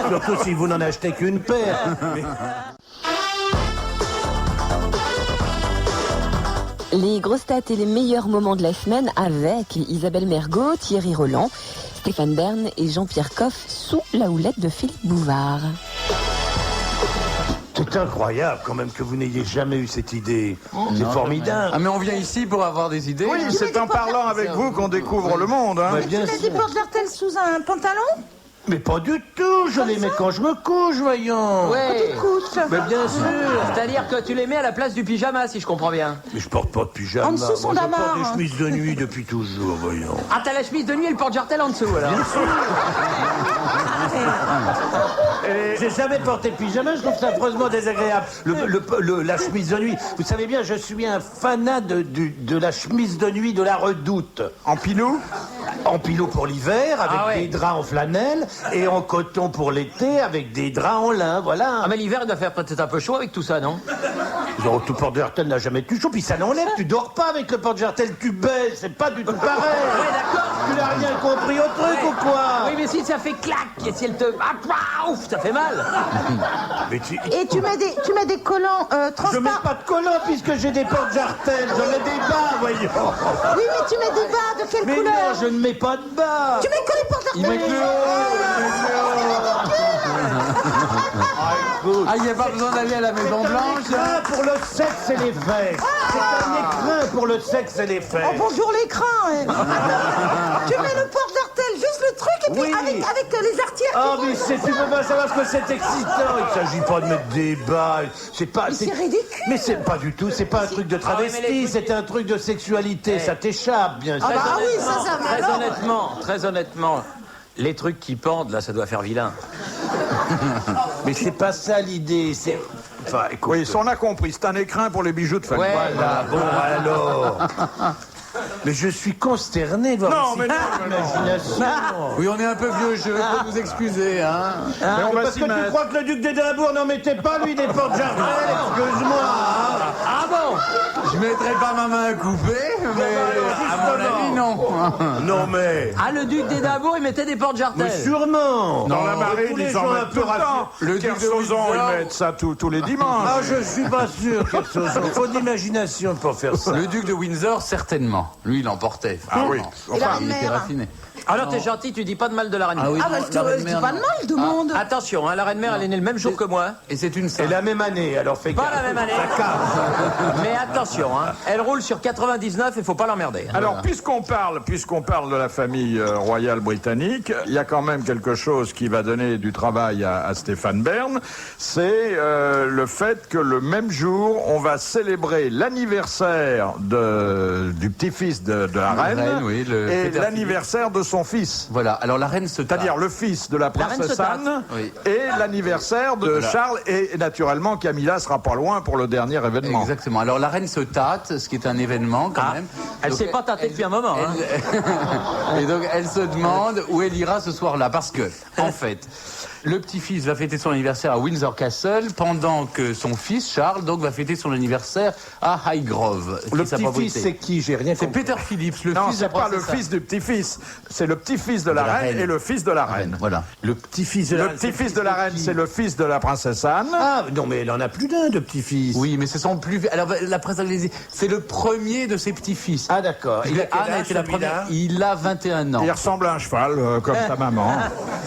[SPEAKER 7] surtout si vous n'en achetez qu'une paire.
[SPEAKER 2] Les grosses têtes et les meilleurs moments de la semaine avec Isabelle Mergot, Thierry Roland, Stéphane Bern et Jean-Pierre Coff sous la houlette de Philippe Bouvard.
[SPEAKER 7] C'est incroyable quand même que vous n'ayez jamais eu cette idée. C'est formidable.
[SPEAKER 6] Ah, mais on vient ici pour avoir des idées.
[SPEAKER 3] Oui, c'est en parlant avec vous qu'on découvre le monde. Hein.
[SPEAKER 7] Ouais,
[SPEAKER 5] Tu
[SPEAKER 7] bien
[SPEAKER 5] mets
[SPEAKER 7] sûr.
[SPEAKER 5] des porte-jartels sous un pantalon?
[SPEAKER 7] Mais pas du tout, je les mets quand je me couche, voyons.
[SPEAKER 8] Ouais.
[SPEAKER 5] Couche.
[SPEAKER 7] Mais bien sûr.
[SPEAKER 8] C'est-à-dire que tu les mets à la place du pyjama, si je comprends bien.
[SPEAKER 7] Mais je porte pas de pyjama.
[SPEAKER 5] En dessous, son
[SPEAKER 7] Moi, je porte
[SPEAKER 5] damar.
[SPEAKER 7] des chemises de nuit depuis toujours, voyons.
[SPEAKER 8] Ah, t'as la chemise de nuit et le porte-jartel en dessous, alors.
[SPEAKER 7] J'ai jamais porté de pyjama, je trouve ça affreusement désagréable. La chemise de nuit. Vous savez bien, je suis un fanat de la chemise de nuit de la Redoute.
[SPEAKER 3] En pilou?
[SPEAKER 7] En pilot pour l'hiver, avec des draps en flanelle, et en coton pour l'été, avec des draps en lin, voilà.
[SPEAKER 8] Ah, mais l'hiver, il doit faire peut-être un peu chaud avec tout ça, non?
[SPEAKER 7] Non, tout porte-jartel n'a jamais été chaud, puis ça l'enlève, tu dors pas avec le porte-jartel, tu baisses, c'est pas du tout pareil.
[SPEAKER 8] Ouais, d'accord.
[SPEAKER 7] Tu n'as rien compris au truc ou quoi?
[SPEAKER 8] Oui, mais si ça fait clac, et si elle te... Ah, ouf, ça fait mal.
[SPEAKER 7] Mais
[SPEAKER 5] Et tu mets des collants
[SPEAKER 7] Je mets
[SPEAKER 5] transparents.
[SPEAKER 7] pas de collants puisque j'ai des porte-jartels, je mets des bas, voyons.
[SPEAKER 5] Oui, mais tu mets des bas de quelle
[SPEAKER 7] Mais
[SPEAKER 5] couleur?
[SPEAKER 7] non, je ne mets pas de bas.
[SPEAKER 5] Tu mets que les porte-jartels.
[SPEAKER 6] Ah, il n'y a pas besoin d'aller à la Maison Blanche.
[SPEAKER 7] Écrin pour le sexe et les fesses. C'est un écrin pour le sexe et les fesses.
[SPEAKER 5] Oh, bonjour l'écran. Tu mets le porte-jartel, juste le truc, et puis
[SPEAKER 7] Oui.
[SPEAKER 5] avec les artières
[SPEAKER 7] Ah,
[SPEAKER 5] qui
[SPEAKER 7] mais tu peux pas savoir ce que c'est excitant. Il s'agit pas de mettre des bas. C'est pas.
[SPEAKER 5] Mais c'est ridicule.
[SPEAKER 7] Mais c'est pas du tout. C'est pas un truc de
[SPEAKER 8] Ah oui, mais
[SPEAKER 7] travesti.
[SPEAKER 8] les trucs-
[SPEAKER 7] C'est un truc de sexualité. Ça t'échappe, bien sûr.
[SPEAKER 5] Ah bah oui, ça, mais alors.
[SPEAKER 8] Très honnêtement, les trucs qui pendent, là, ça doit faire vilain.
[SPEAKER 7] Mais c'est pas ça l'idée. C'est. Enfin, écoute.
[SPEAKER 3] Oui, on a compris. C'est un écrin pour les bijoux de famille.
[SPEAKER 8] Ouais.
[SPEAKER 7] Voilà, bon alors. Mais je suis consterné de voir
[SPEAKER 3] Non,
[SPEAKER 7] ici
[SPEAKER 3] mais non,
[SPEAKER 7] l'imagination.
[SPEAKER 6] Oui, on est un peu vieux jeu, faut nous excuser, hein.
[SPEAKER 3] Mais on va
[SPEAKER 7] Parce
[SPEAKER 3] s'y
[SPEAKER 7] que tu
[SPEAKER 3] mettre.
[SPEAKER 7] crois que le duc d'Édimbourg n'en mettait pas, lui, des porte-jartels? Excuse-moi.
[SPEAKER 8] Ah bon?
[SPEAKER 6] Je mettrai pas ma main à couper, mais à mon avis, non.
[SPEAKER 7] Non, mais.
[SPEAKER 8] Ah, le duc d'Édimbourg, il mettait des
[SPEAKER 7] Mais
[SPEAKER 8] porte-jartels.
[SPEAKER 7] sûrement.
[SPEAKER 3] Dans la
[SPEAKER 7] Tous
[SPEAKER 3] marine,
[SPEAKER 7] les
[SPEAKER 3] ils en
[SPEAKER 7] gens un
[SPEAKER 3] mettent
[SPEAKER 7] peu
[SPEAKER 3] tout le temps.
[SPEAKER 6] Le duc de
[SPEAKER 3] Kersozon,
[SPEAKER 6] Windsor.
[SPEAKER 3] ils mettent ça tous les dimanches.
[SPEAKER 7] Ah, je suis pas sûr, Kersozon. Faut de l'imagination pour faire ça.
[SPEAKER 6] Le duc de Windsor, certainement. Lui, il en portait.
[SPEAKER 3] Ah oui.
[SPEAKER 5] Et la
[SPEAKER 3] Enfin,
[SPEAKER 6] Il était
[SPEAKER 5] reine-mère.
[SPEAKER 6] raffiné.
[SPEAKER 8] Alors t'es gentil, tu dis pas de mal de la reine-mère.
[SPEAKER 6] Ah oui,
[SPEAKER 5] Ah bah
[SPEAKER 6] non,
[SPEAKER 5] je
[SPEAKER 6] la
[SPEAKER 5] te dis
[SPEAKER 6] reine-mère,
[SPEAKER 5] pas de
[SPEAKER 6] non.
[SPEAKER 5] mal, demande.
[SPEAKER 8] Attention, hein, la reine-mère, elle est née le même jour que moi.
[SPEAKER 6] Et c'est une
[SPEAKER 7] Et
[SPEAKER 6] sainte.
[SPEAKER 7] la même année, alors fais
[SPEAKER 8] Pas
[SPEAKER 7] gaffe.
[SPEAKER 8] la même année.
[SPEAKER 7] Ça casse.
[SPEAKER 8] Mais attention, hein, elle roule sur 99, il faut pas l'emmerder.
[SPEAKER 3] Alors, puisqu'on parle de la famille royale britannique, il y a quand même quelque chose qui va donner du travail à Stéphane Bern, c'est le fait que le même jour, on va célébrer l'anniversaire du petit-fils de la reine,
[SPEAKER 6] oui,
[SPEAKER 3] et
[SPEAKER 6] Peter
[SPEAKER 3] l'anniversaire de son fils.
[SPEAKER 6] Voilà, alors la reine se
[SPEAKER 3] C'est-à-dire le fils de la
[SPEAKER 8] reine
[SPEAKER 3] princesse
[SPEAKER 8] se
[SPEAKER 3] Anne
[SPEAKER 6] Oui.
[SPEAKER 3] et l'anniversaire de Charles. Et naturellement, Camilla sera pas loin pour le dernier événement.
[SPEAKER 6] Exactement. Alors la reine se tâte, ce qui est un événement quand même.
[SPEAKER 8] Elle
[SPEAKER 6] Donc,
[SPEAKER 8] s'est pas tâtée depuis un moment. Hein.
[SPEAKER 6] Et donc elle se demande où elle ira ce soir-là. Parce que, en fait, le petit-fils va fêter son anniversaire à Windsor Castle, pendant que son fils, Charles, donc, va fêter son anniversaire à Highgrove.
[SPEAKER 7] Le
[SPEAKER 6] sa
[SPEAKER 7] petit-fils,
[SPEAKER 6] propriété.
[SPEAKER 7] c'est qui? J'ai rien
[SPEAKER 6] C'est
[SPEAKER 7] compris.
[SPEAKER 6] Peter Phillips, le
[SPEAKER 3] Non,
[SPEAKER 6] fils de la
[SPEAKER 3] c'est pas le
[SPEAKER 6] princesse
[SPEAKER 3] fils du petit-fils, c'est le petit-fils de la reine et le fils de la reine.
[SPEAKER 6] Voilà.
[SPEAKER 7] Le petit-fils de la
[SPEAKER 3] Le
[SPEAKER 7] reine.
[SPEAKER 3] petit-fils de la reine, c'est le fils de la princesse Anne.
[SPEAKER 7] Ah, non, mais elle en a plus d'un de petit-fils.
[SPEAKER 6] Oui, mais c'est son plus... Alors, la princesse, c'est le premier de ses petits-fils.
[SPEAKER 7] Ah, d'accord. Il a quel
[SPEAKER 6] Anne a
[SPEAKER 7] âge,
[SPEAKER 6] été la
[SPEAKER 7] celui-là
[SPEAKER 6] première. Il a 21 ans.
[SPEAKER 3] Il ressemble à un cheval, comme sa maman.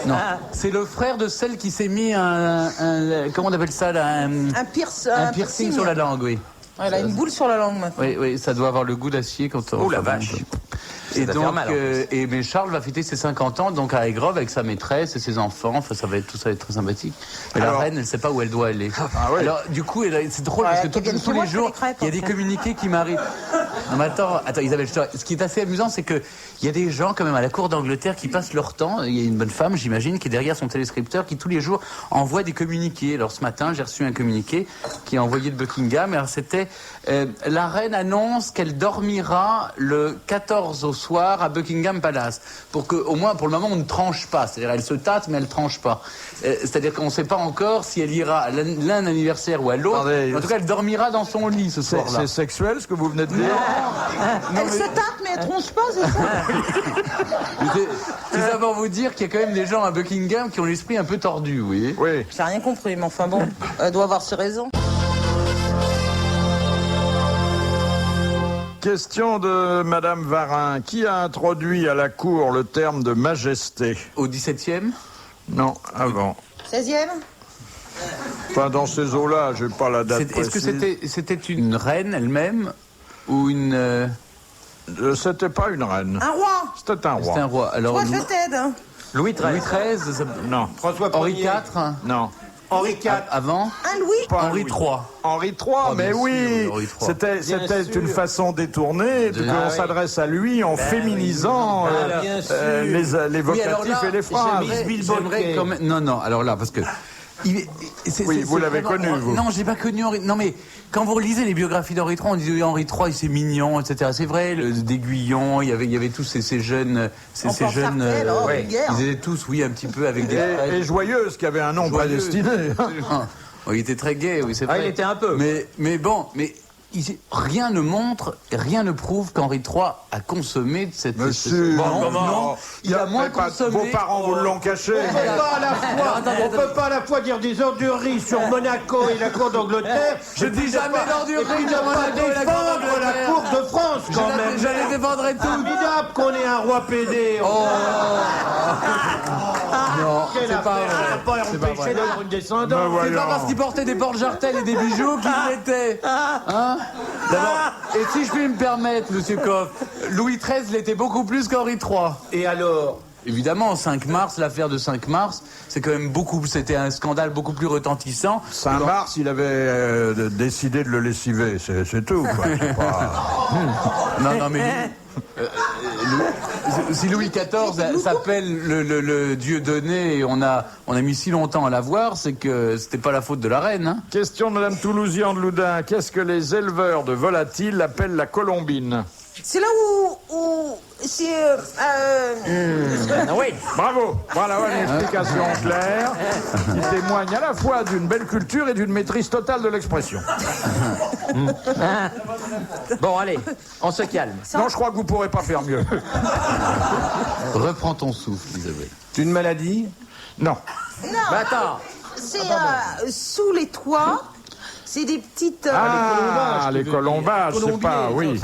[SPEAKER 6] Non, c'est le frère de celle qui s'est mis comment on appelle ça là,
[SPEAKER 5] Un
[SPEAKER 6] piercing sur la langue, oui.
[SPEAKER 5] Elle a une boule sur la langue maintenant.
[SPEAKER 6] Oui, oui, ça doit avoir le goût d'acier quand on...
[SPEAKER 8] Oh la vache.
[SPEAKER 6] Et
[SPEAKER 8] doit faire
[SPEAKER 6] donc,
[SPEAKER 8] mal, en plus.
[SPEAKER 6] mais Charles va fêter ses 50 ans donc à Highgrove avec sa maîtresse et ses enfants. Enfin, tout ça va être très sympathique. Mais
[SPEAKER 3] Alors-
[SPEAKER 6] la reine, elle sait pas où elle doit aller.
[SPEAKER 3] oui.
[SPEAKER 6] Alors, du coup, c'est drôle
[SPEAKER 5] Ouais,
[SPEAKER 6] parce que
[SPEAKER 5] qu'elle vienne
[SPEAKER 6] tous
[SPEAKER 5] chez moi,
[SPEAKER 6] les
[SPEAKER 5] je fais
[SPEAKER 6] jours,
[SPEAKER 5] des crêpes,
[SPEAKER 6] il y a
[SPEAKER 5] en
[SPEAKER 6] des
[SPEAKER 5] fait.
[SPEAKER 6] communiqués qui m'arrivent. Non, mais attends, Isabelle, ce qui est assez amusant, c'est que il y a des gens quand même à la cour d'Angleterre qui passent leur temps. Il y a une bonne femme, j'imagine, qui est derrière son téléscripteur, qui tous les jours envoie des communiqués. Alors ce matin, j'ai reçu un communiqué qui est envoyé de Buckingham. Alors c'était la reine annonce qu'elle dormira le 14 au soir à Buckingham Palace, pour que au moins pour le moment on ne tranche pas. C'est-à-dire elle se tâte mais elle tranche pas. C'est-à-dire qu'on ne sait pas encore si elle ira à l'un anniversaire ou à l'autre.
[SPEAKER 3] Attendez,
[SPEAKER 6] En tout cas, elle dormira dans son lit ce soir-là.
[SPEAKER 3] C'est sexuel ce que vous venez de dire?
[SPEAKER 5] Elle se tape, mais elle tronche pas, c'est ça?
[SPEAKER 6] C'est ça pour vous dire qu'il y a quand même des gens à Buckingham qui ont l'esprit un peu tordu, oui.
[SPEAKER 3] Oui.
[SPEAKER 5] J'ai rien compris, mais enfin bon, elle doit avoir ses raisons.
[SPEAKER 3] Question de Madame Varin. Qui a introduit à la cour le terme de majesté?
[SPEAKER 6] Au 17e.
[SPEAKER 3] Non, avant.
[SPEAKER 5] 16e?
[SPEAKER 3] Enfin, dans ces eaux-là, j'ai pas la date
[SPEAKER 6] Est-ce que
[SPEAKER 3] précise.
[SPEAKER 6] c'était une reine elle-même ou une...
[SPEAKER 3] C'était pas une reine.
[SPEAKER 5] Un roi?
[SPEAKER 3] C'était un
[SPEAKER 6] C'était
[SPEAKER 3] roi.
[SPEAKER 6] un roi. Alors,
[SPEAKER 5] Toi, je t'aide.
[SPEAKER 8] Louis XIII.
[SPEAKER 6] Louis XIII,
[SPEAKER 3] Non,
[SPEAKER 7] François
[SPEAKER 6] Henri
[SPEAKER 7] Ier.
[SPEAKER 6] IV,
[SPEAKER 3] non.
[SPEAKER 7] Henri IV.
[SPEAKER 6] avant,
[SPEAKER 5] Un Louis?
[SPEAKER 3] Pas
[SPEAKER 6] Henri
[SPEAKER 3] Louis.
[SPEAKER 6] III.
[SPEAKER 3] Henri III,
[SPEAKER 6] Oh,
[SPEAKER 3] mais
[SPEAKER 6] bien
[SPEAKER 3] oui,
[SPEAKER 6] sûr, Henri III.
[SPEAKER 3] c'était
[SPEAKER 7] sûr.
[SPEAKER 3] une façon détournée
[SPEAKER 6] De-
[SPEAKER 3] qu'on
[SPEAKER 6] Ah
[SPEAKER 7] oui.
[SPEAKER 3] s'adresse à lui en féminisant
[SPEAKER 7] Ah, bien sûr.
[SPEAKER 3] les vocatifs et les phrases.
[SPEAKER 6] j'aimerais quand même... Non, non, alors là, parce que...
[SPEAKER 3] Oui, vous l'avez connu, vous.
[SPEAKER 6] Non, je l'ai pas connu, Henri... Non, mais quand vous relisez les biographies d'Henri III, on dit Henri III, c'est mignon, etc. C'est vrai, d'Aiguillon, il y avait tous ces jeunes... Ces
[SPEAKER 5] Enfants
[SPEAKER 6] jeunes...
[SPEAKER 5] sartels, oh,
[SPEAKER 6] ouais,
[SPEAKER 5] vulgaires.
[SPEAKER 6] ils étaient tous, oui, un petit peu avec des...
[SPEAKER 3] Et Joyeuse, qui avait un nom
[SPEAKER 6] Joyeux.
[SPEAKER 3] prédestiné.
[SPEAKER 6] Absolument. Oh, il était très gai, oui, c'est
[SPEAKER 8] Ah,
[SPEAKER 6] vrai.
[SPEAKER 8] il était un peu.
[SPEAKER 6] Mais bon, rien ne montre, rien ne prouve qu'Henri III a consommé de cette...
[SPEAKER 3] Monsieur,
[SPEAKER 6] non, il a moins consommé...
[SPEAKER 3] Vos parents vous l'ont caché.
[SPEAKER 7] On peut pas à la fois, on peut pas à la fois dire des ordureries sur Monaco et la cour d'Angleterre.
[SPEAKER 6] Je dis jamais d'ordureries
[SPEAKER 7] Et puis ne
[SPEAKER 6] sur
[SPEAKER 7] pas
[SPEAKER 6] Monaco et la cour
[SPEAKER 7] défendre la
[SPEAKER 6] d'Angleterre.
[SPEAKER 7] cour de France quand même.
[SPEAKER 6] Je les défendrai toutes.
[SPEAKER 7] Formidable qu'on ait un roi pédé.
[SPEAKER 6] Non,
[SPEAKER 7] Quelle
[SPEAKER 6] c'est pas
[SPEAKER 7] affaire.
[SPEAKER 6] vrai.
[SPEAKER 7] Ah, pas empêché d'avoir une descendance.
[SPEAKER 3] Ben
[SPEAKER 6] C'est
[SPEAKER 3] voyons.
[SPEAKER 6] pas parce qu'il portait des porte-jartelles et des bijoux qu'il l'était. Hein? D'abord, et si je puis me permettre, monsieur Coff, Louis XIII l'était beaucoup plus qu'Henri III.
[SPEAKER 7] Et alors?
[SPEAKER 6] Évidemment, 5 mars, l'affaire de 5 mars, c'est quand même c'était un scandale beaucoup plus retentissant.
[SPEAKER 3] Saint-Mars, il avait décidé de le lessiver, c'est tout. Quoi. C'est pas-
[SPEAKER 6] Non, mais si Louis XIV s'appelle le dieu donné et on a mis si longtemps à l'avoir, c'est que c'était pas la faute de la reine. Hein.
[SPEAKER 3] Question de Madame Toulousian de Loudun. Qu'est-ce que les éleveurs de volatiles appellent la colombine?
[SPEAKER 5] C'est là où c'est...
[SPEAKER 8] Oui.
[SPEAKER 3] Bravo. Voilà une explication claire qui témoigne à la fois d'une belle culture et d'une maîtrise totale de l'expression.
[SPEAKER 8] Bon, allez, on se calme.
[SPEAKER 3] Non, je crois que vous pourrez pas faire mieux.
[SPEAKER 6] Reprends ton souffle, Isabelle.
[SPEAKER 7] C'est une maladie?
[SPEAKER 3] Non.
[SPEAKER 8] Bah attends.
[SPEAKER 5] C'est sous les toits, c'est des petites...
[SPEAKER 3] Les colombages, c'est pas, oui.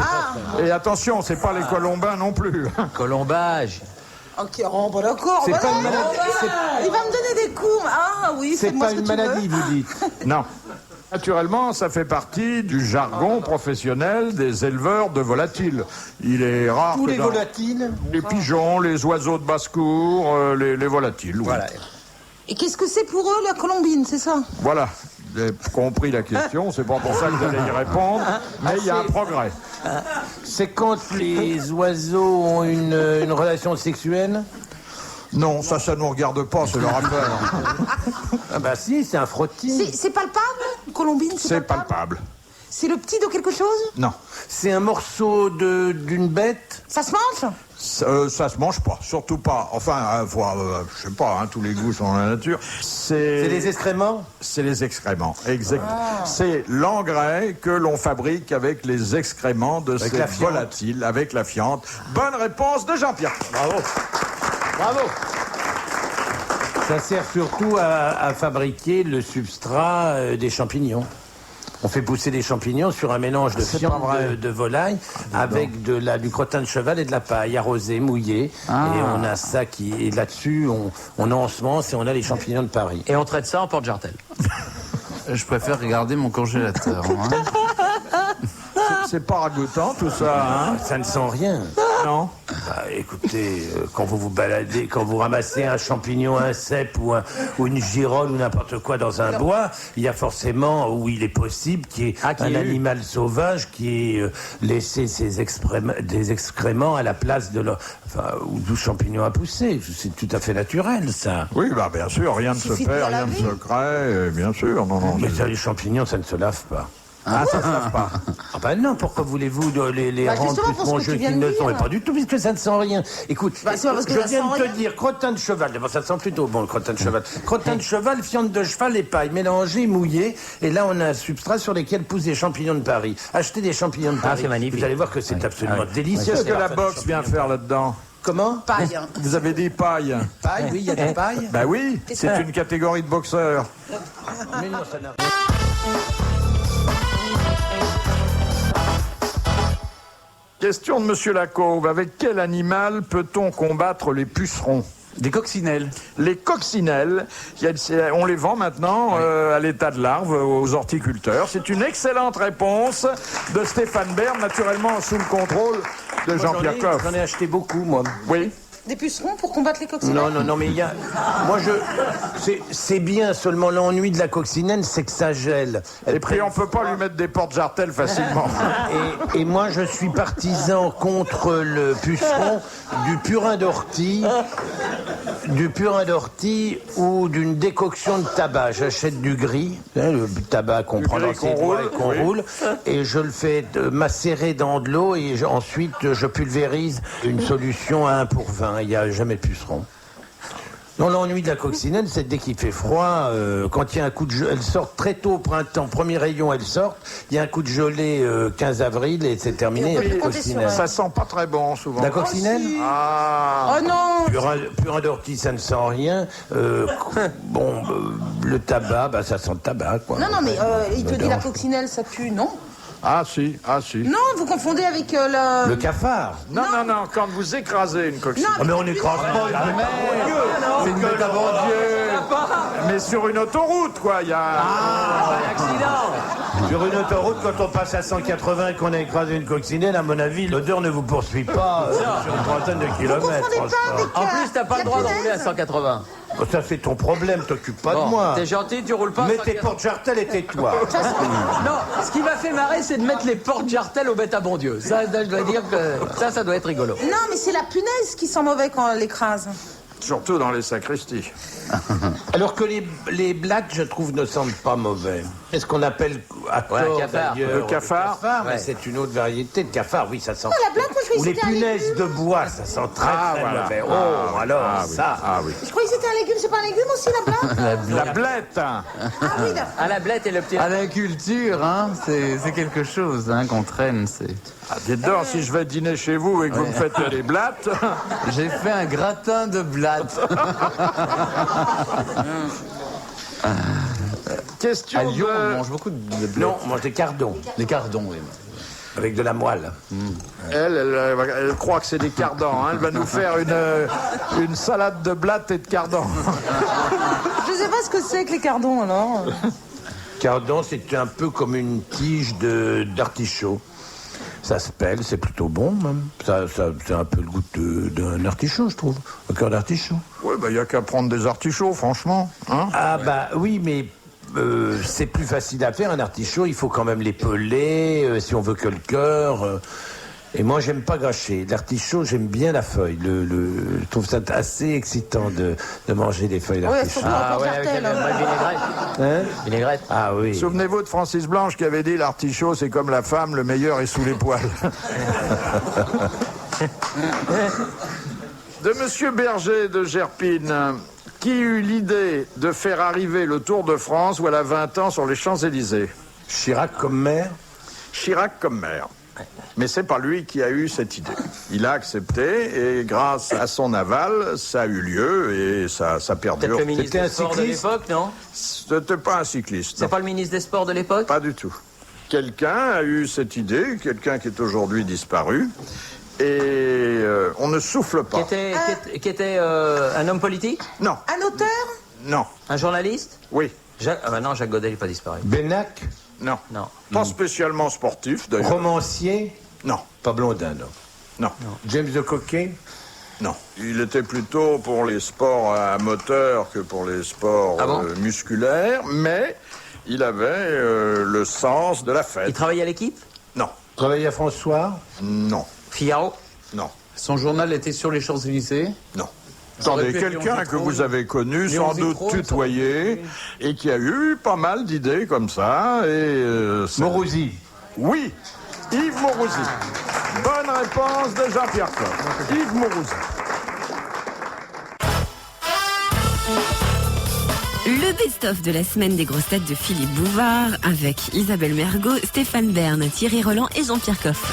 [SPEAKER 3] Et attention, c'est pas les colombins non plus.
[SPEAKER 8] Colombage.
[SPEAKER 5] Ok, oh, bah d'accord.
[SPEAKER 7] C'est
[SPEAKER 5] bah
[SPEAKER 7] pas
[SPEAKER 5] non,
[SPEAKER 7] une maladie,
[SPEAKER 5] il va me donner des cours. Ah oui,
[SPEAKER 7] C'est
[SPEAKER 5] fais-moi
[SPEAKER 7] pas
[SPEAKER 5] ce que
[SPEAKER 7] une
[SPEAKER 5] tu
[SPEAKER 7] maladie,
[SPEAKER 5] veux.
[SPEAKER 7] vous dites.
[SPEAKER 3] Non. Naturellement, ça fait partie du jargon professionnel des éleveurs de volatiles. Il est rare
[SPEAKER 7] Tous
[SPEAKER 3] que
[SPEAKER 7] les
[SPEAKER 3] dans-
[SPEAKER 7] volatiles.
[SPEAKER 3] les pigeons, les oiseaux de basse-cour, les volatiles. Oui.
[SPEAKER 7] Voilà.
[SPEAKER 5] Et qu'est-ce que c'est pour eux, la colombine, c'est ça?
[SPEAKER 3] Voilà. Vous avez compris la question, c'est pas pour ça que vous allez y répondre, mais il y a un progrès.
[SPEAKER 7] C'est quand les oiseaux ont une relation sexuelle?
[SPEAKER 3] Non, ça nous regarde pas, c'est leur affaire.
[SPEAKER 7] Ah bah si, c'est un frottis.
[SPEAKER 5] C'est palpable, une colombine?
[SPEAKER 3] C'est palpable.
[SPEAKER 5] C'est le petit de quelque chose?
[SPEAKER 3] Non.
[SPEAKER 7] C'est un morceau d'une bête.
[SPEAKER 5] Ça se mange?
[SPEAKER 3] Ça se mange pas, surtout pas. Enfin, je sais pas, hein, tous les goûts sont dans la nature.
[SPEAKER 7] C'est les excréments?
[SPEAKER 3] C'est les excréments, exact. C'est l'engrais que l'on fabrique avec les excréments de ces
[SPEAKER 7] la fiente.
[SPEAKER 3] volatiles, avec la fiente. Bonne réponse de Jean-Pierre.
[SPEAKER 7] Bravo. Bravo. Ça sert surtout à fabriquer le substrat des champignons. On fait pousser des champignons sur un mélange de fiente de volaille avec du crottin de cheval et de la paille arrosée, mouillée. Et on a ça et là-dessus, on ensemence et on a les champignons de Paris.
[SPEAKER 4] Et on traite ça en porte-jartel.
[SPEAKER 6] Je préfère regarder mon congélateur. Hein.
[SPEAKER 3] C'est pas ragoûtant tout ça, hein?
[SPEAKER 7] Ça ne sent rien.
[SPEAKER 3] Non.
[SPEAKER 7] Bah, écoutez, quand vous vous baladez, quand vous ramassez un champignon, un cèpe ou une girole ou n'importe quoi dans un bois, il y a forcément, ou il est possible qu'il y ait un animal sauvage qui ait laissé des excréments à la place où le champignon a poussé. C'est tout à fait naturel, ça.
[SPEAKER 3] Oui, bah bien sûr, rien ne se perd, rien ne se crée, bien sûr. Non,
[SPEAKER 7] Mais ça, les champignons, ça ne se lave pas.
[SPEAKER 3] Ah, ça se lave pas.
[SPEAKER 7] Ah ben non, pourquoi voulez-vous les
[SPEAKER 5] Bah,
[SPEAKER 7] rendre
[SPEAKER 5] justement,
[SPEAKER 7] plus
[SPEAKER 5] pour ce que
[SPEAKER 7] mangeux
[SPEAKER 5] tu viens
[SPEAKER 7] qu'ils
[SPEAKER 5] de
[SPEAKER 7] ne sont?
[SPEAKER 5] dire.
[SPEAKER 7] Et pas du tout, puisque ça ne sent rien. Écoute,
[SPEAKER 5] Bah, c'est pas parce que
[SPEAKER 7] je
[SPEAKER 5] ça
[SPEAKER 7] viens
[SPEAKER 5] sent
[SPEAKER 7] de te
[SPEAKER 5] rien.
[SPEAKER 7] dire, crottin de cheval, d'abord ça sent plutôt bon le crottin de cheval. Crottin de cheval, fiente de cheval et paille, mélangées, mouillées, et là on a un substrat sur lesquels poussent des champignons de Paris. Achetez des champignons de Paris,
[SPEAKER 4] c'est magnifique.
[SPEAKER 7] vous allez voir que c'est absolument délicieux.
[SPEAKER 3] Qu'est-ce que la
[SPEAKER 7] C'est
[SPEAKER 3] boxe vient faire là-dedans?
[SPEAKER 7] Comment?
[SPEAKER 5] Paille.
[SPEAKER 3] Vous avez dit paille.
[SPEAKER 7] Paille, oui, il y a de paille.
[SPEAKER 3] Bah oui, c'est une catégorie de boxeurs.
[SPEAKER 7] Mais non, ça n'a rien.
[SPEAKER 3] Question de Monsieur Lacauve. Avec quel animal peut-on combattre les pucerons?
[SPEAKER 6] Des coccinelles.
[SPEAKER 3] Les coccinelles, on les vend maintenant à l'état de larve aux horticulteurs. C'est une excellente réponse de Stéphane Bern, naturellement sous le contrôle de
[SPEAKER 7] Moi,
[SPEAKER 3] Jean-Pierre Coff.
[SPEAKER 7] J'en ai acheté beaucoup, moi.
[SPEAKER 3] Oui.
[SPEAKER 5] Des pucerons pour combattre les coccinelles?
[SPEAKER 7] Non, mais il y a. C'est bien, seulement l'ennui de la coccinelle, c'est que ça gèle.
[SPEAKER 3] Et puis on peut pas lui mettre des porte-jartelles facilement.
[SPEAKER 7] Et moi, je suis partisan contre le puceron du purin d'ortie ou d'une décoction de tabac. J'achète du gris, le tabac qu'on prend dans ses doigts et qu'on roule, et je le fais macérer dans de l'eau et ensuite je pulvérise une solution à 1 pour 20. Il n'y a jamais de puceron. Non, l'ennui de la coccinelle, c'est dès qu'il fait froid, quand il y a un coup de gelée, elles sortent très tôt au printemps, premier rayon, elles sortent, il y a un coup de gelée 15 avril et c'est terminé.
[SPEAKER 5] Et on peut
[SPEAKER 7] la
[SPEAKER 5] compter
[SPEAKER 7] coccinelle.
[SPEAKER 3] Ça sent pas très bon souvent.
[SPEAKER 7] La coccinelle?
[SPEAKER 3] Ah.
[SPEAKER 5] Oh non!
[SPEAKER 7] Purin d'ortie, ça ne sent rien. Le tabac, ça sent le tabac, quoi.
[SPEAKER 5] Non, mais il te
[SPEAKER 7] Me
[SPEAKER 5] dit la
[SPEAKER 7] dérange.
[SPEAKER 5] coccinelle, ça pue, non?
[SPEAKER 3] Ah si.
[SPEAKER 5] Non, vous confondez avec le...
[SPEAKER 7] Le cafard.
[SPEAKER 3] Non, quand vous écrasez une coccinelle.
[SPEAKER 7] Ah, mais on écrase pas une merde.
[SPEAKER 3] C'est une bête à bon Dieu. Mais sur une autoroute, quoi, il y a...
[SPEAKER 7] Sur une autoroute, quand on passe à 180 et qu'on a écrasé une coccinelle, à mon avis, l'odeur ne vous poursuit pas sur une trentaine de
[SPEAKER 5] Vous
[SPEAKER 7] kilomètres.
[SPEAKER 5] confondez pas avec...
[SPEAKER 8] En plus, t'as pas le droit de
[SPEAKER 5] la
[SPEAKER 8] rouler à
[SPEAKER 5] punaise?
[SPEAKER 8] 180.
[SPEAKER 7] Oh, ça c'est ton problème, t'occupes pas
[SPEAKER 8] Bon,
[SPEAKER 7] de moi.
[SPEAKER 8] t'es gentil, tu roules pas à
[SPEAKER 7] Mets tes
[SPEAKER 8] 180.
[SPEAKER 7] porte-jartelles et tais-toi.
[SPEAKER 8] Non, ce qui m'a fait marrer, c'est de mettre les porte-jartelles au bête à bon Dieu. Ça, je dois dire que ça doit être rigolo.
[SPEAKER 5] Non, mais c'est la punaise qui sent mauvais quand on l'écrase.
[SPEAKER 3] Surtout dans les sacristies.
[SPEAKER 7] Alors que les blattes, je trouve, ne sentent pas mauvais. C'est ce qu'on appelle à tort,
[SPEAKER 8] cafard.
[SPEAKER 7] d'ailleurs,
[SPEAKER 3] Le cafard.
[SPEAKER 7] mais
[SPEAKER 8] Ouais.
[SPEAKER 7] c'est une autre variété de cafard, oui, ça sent.
[SPEAKER 5] la blatte, moi, je croyais
[SPEAKER 7] Ou
[SPEAKER 5] que
[SPEAKER 7] les
[SPEAKER 5] c'était un
[SPEAKER 7] punaises
[SPEAKER 5] légume.
[SPEAKER 7] de bois, ça sent très
[SPEAKER 3] voilà.
[SPEAKER 7] mauvais. Oh,
[SPEAKER 3] Ah,
[SPEAKER 7] alors,
[SPEAKER 3] oui.
[SPEAKER 7] ça.
[SPEAKER 3] Ah oui.
[SPEAKER 5] Je croyais que c'était un légume, c'est pas un légume aussi, la blatte?
[SPEAKER 3] La blette.
[SPEAKER 5] Ah oui, d'accord.
[SPEAKER 8] À la blette et le petit...
[SPEAKER 6] À la culture, hein, c'est quelque chose hein, qu'on traîne.
[SPEAKER 3] Ah, dites donc, si je vais dîner chez vous et que vous me faites des blattes...
[SPEAKER 6] J'ai fait un gratin de blattes.
[SPEAKER 3] Question
[SPEAKER 6] À Lyon, on
[SPEAKER 3] de...
[SPEAKER 6] mange beaucoup de blattes.
[SPEAKER 7] Non, on mange des cardons.
[SPEAKER 6] Les cardons, oui.
[SPEAKER 7] Avec de la moelle.
[SPEAKER 3] Elle croit que c'est des cardans. Hein. Elle va nous faire une salade de blattes et de cardans.
[SPEAKER 5] Je sais pas ce que c'est que les cardons, alors.
[SPEAKER 7] Cardon, c'est un peu comme une tige d'artichaut. Ça se pèle, c'est plutôt bon, même. Ça c'est un peu le goût d'un artichaut, je trouve. Un cœur d'artichaut.
[SPEAKER 3] Oui, il n'y a qu'à prendre des artichauts, franchement. Hein.
[SPEAKER 7] Ah, bah oui, mais c'est plus facile à faire, un artichaut. Il faut quand même les peler, si on veut que le cœur. Et moi, j'aime pas gâcher. L'artichaut, j'aime bien la feuille. Je trouve ça assez excitant de manger des feuilles d'artichaut.
[SPEAKER 5] Surtout en Jartel.
[SPEAKER 4] Vinaigrette.
[SPEAKER 7] Ah oui.
[SPEAKER 3] Souvenez-vous de Francis Blanche qui avait dit l'artichaut, c'est comme la femme, le meilleur est sous les poils. De Monsieur Berger de Gerpine, qui eut l'idée de faire arriver le Tour de France où elle a 20 ans sur les Champs-Élysées?
[SPEAKER 7] Chirac comme maire?
[SPEAKER 3] Chirac comme maire. Mais c'est pas lui qui a eu cette idée. Il a accepté et grâce à son aval, ça a eu lieu et ça perdure.
[SPEAKER 8] Peut-être le ministre des Sports de l'époque, non?
[SPEAKER 3] C'était pas un cycliste.
[SPEAKER 8] C'est pas le ministre des Sports de l'époque?
[SPEAKER 3] Pas du tout. Quelqu'un a eu cette idée, quelqu'un qui est aujourd'hui disparu, et on ne souffle pas.
[SPEAKER 8] Qui était un homme politique?
[SPEAKER 3] Non.
[SPEAKER 5] Un auteur?
[SPEAKER 3] Non.
[SPEAKER 8] Un journaliste?
[SPEAKER 3] Oui.
[SPEAKER 8] Non, Jacques Godet n'est pas disparu.
[SPEAKER 7] Benac?
[SPEAKER 3] Non.
[SPEAKER 8] Non.
[SPEAKER 3] Pas spécialement sportif, d'ailleurs.
[SPEAKER 7] Romancier?
[SPEAKER 3] Non.
[SPEAKER 7] Pas Blondin, non.
[SPEAKER 3] Non.
[SPEAKER 7] James de Coquet?
[SPEAKER 3] Non. Il était plutôt pour les sports à moteur que pour les sports musculaires, mais il avait le sens de la fête.
[SPEAKER 8] Il travaillait à l'équipe?
[SPEAKER 3] Non.
[SPEAKER 7] Travaillait à François?
[SPEAKER 3] Non.
[SPEAKER 8] Figaro?
[SPEAKER 3] Non.
[SPEAKER 6] Son journal était sur les Champs-Élysées?
[SPEAKER 3] Non.
[SPEAKER 6] Ça aurait
[SPEAKER 3] Attendez,
[SPEAKER 6] pu être
[SPEAKER 3] quelqu'un
[SPEAKER 6] Léon
[SPEAKER 3] que
[SPEAKER 6] Zitrone.
[SPEAKER 3] vous avez connu,
[SPEAKER 6] Léon
[SPEAKER 3] sans doute
[SPEAKER 6] Zitrone,
[SPEAKER 3] tutoyé, et qui a eu pas mal d'idées comme ça.
[SPEAKER 7] Morosi?
[SPEAKER 3] Oui, Yves Morosi. Bonne réponse de Jean-Pierre Coff. Yves Morosi.
[SPEAKER 2] Le best-of de la semaine des grosses têtes de Philippe Bouvard avec Isabelle Mergo, Stéphane Bern, Thierry Roland et Jean-Pierre Coff.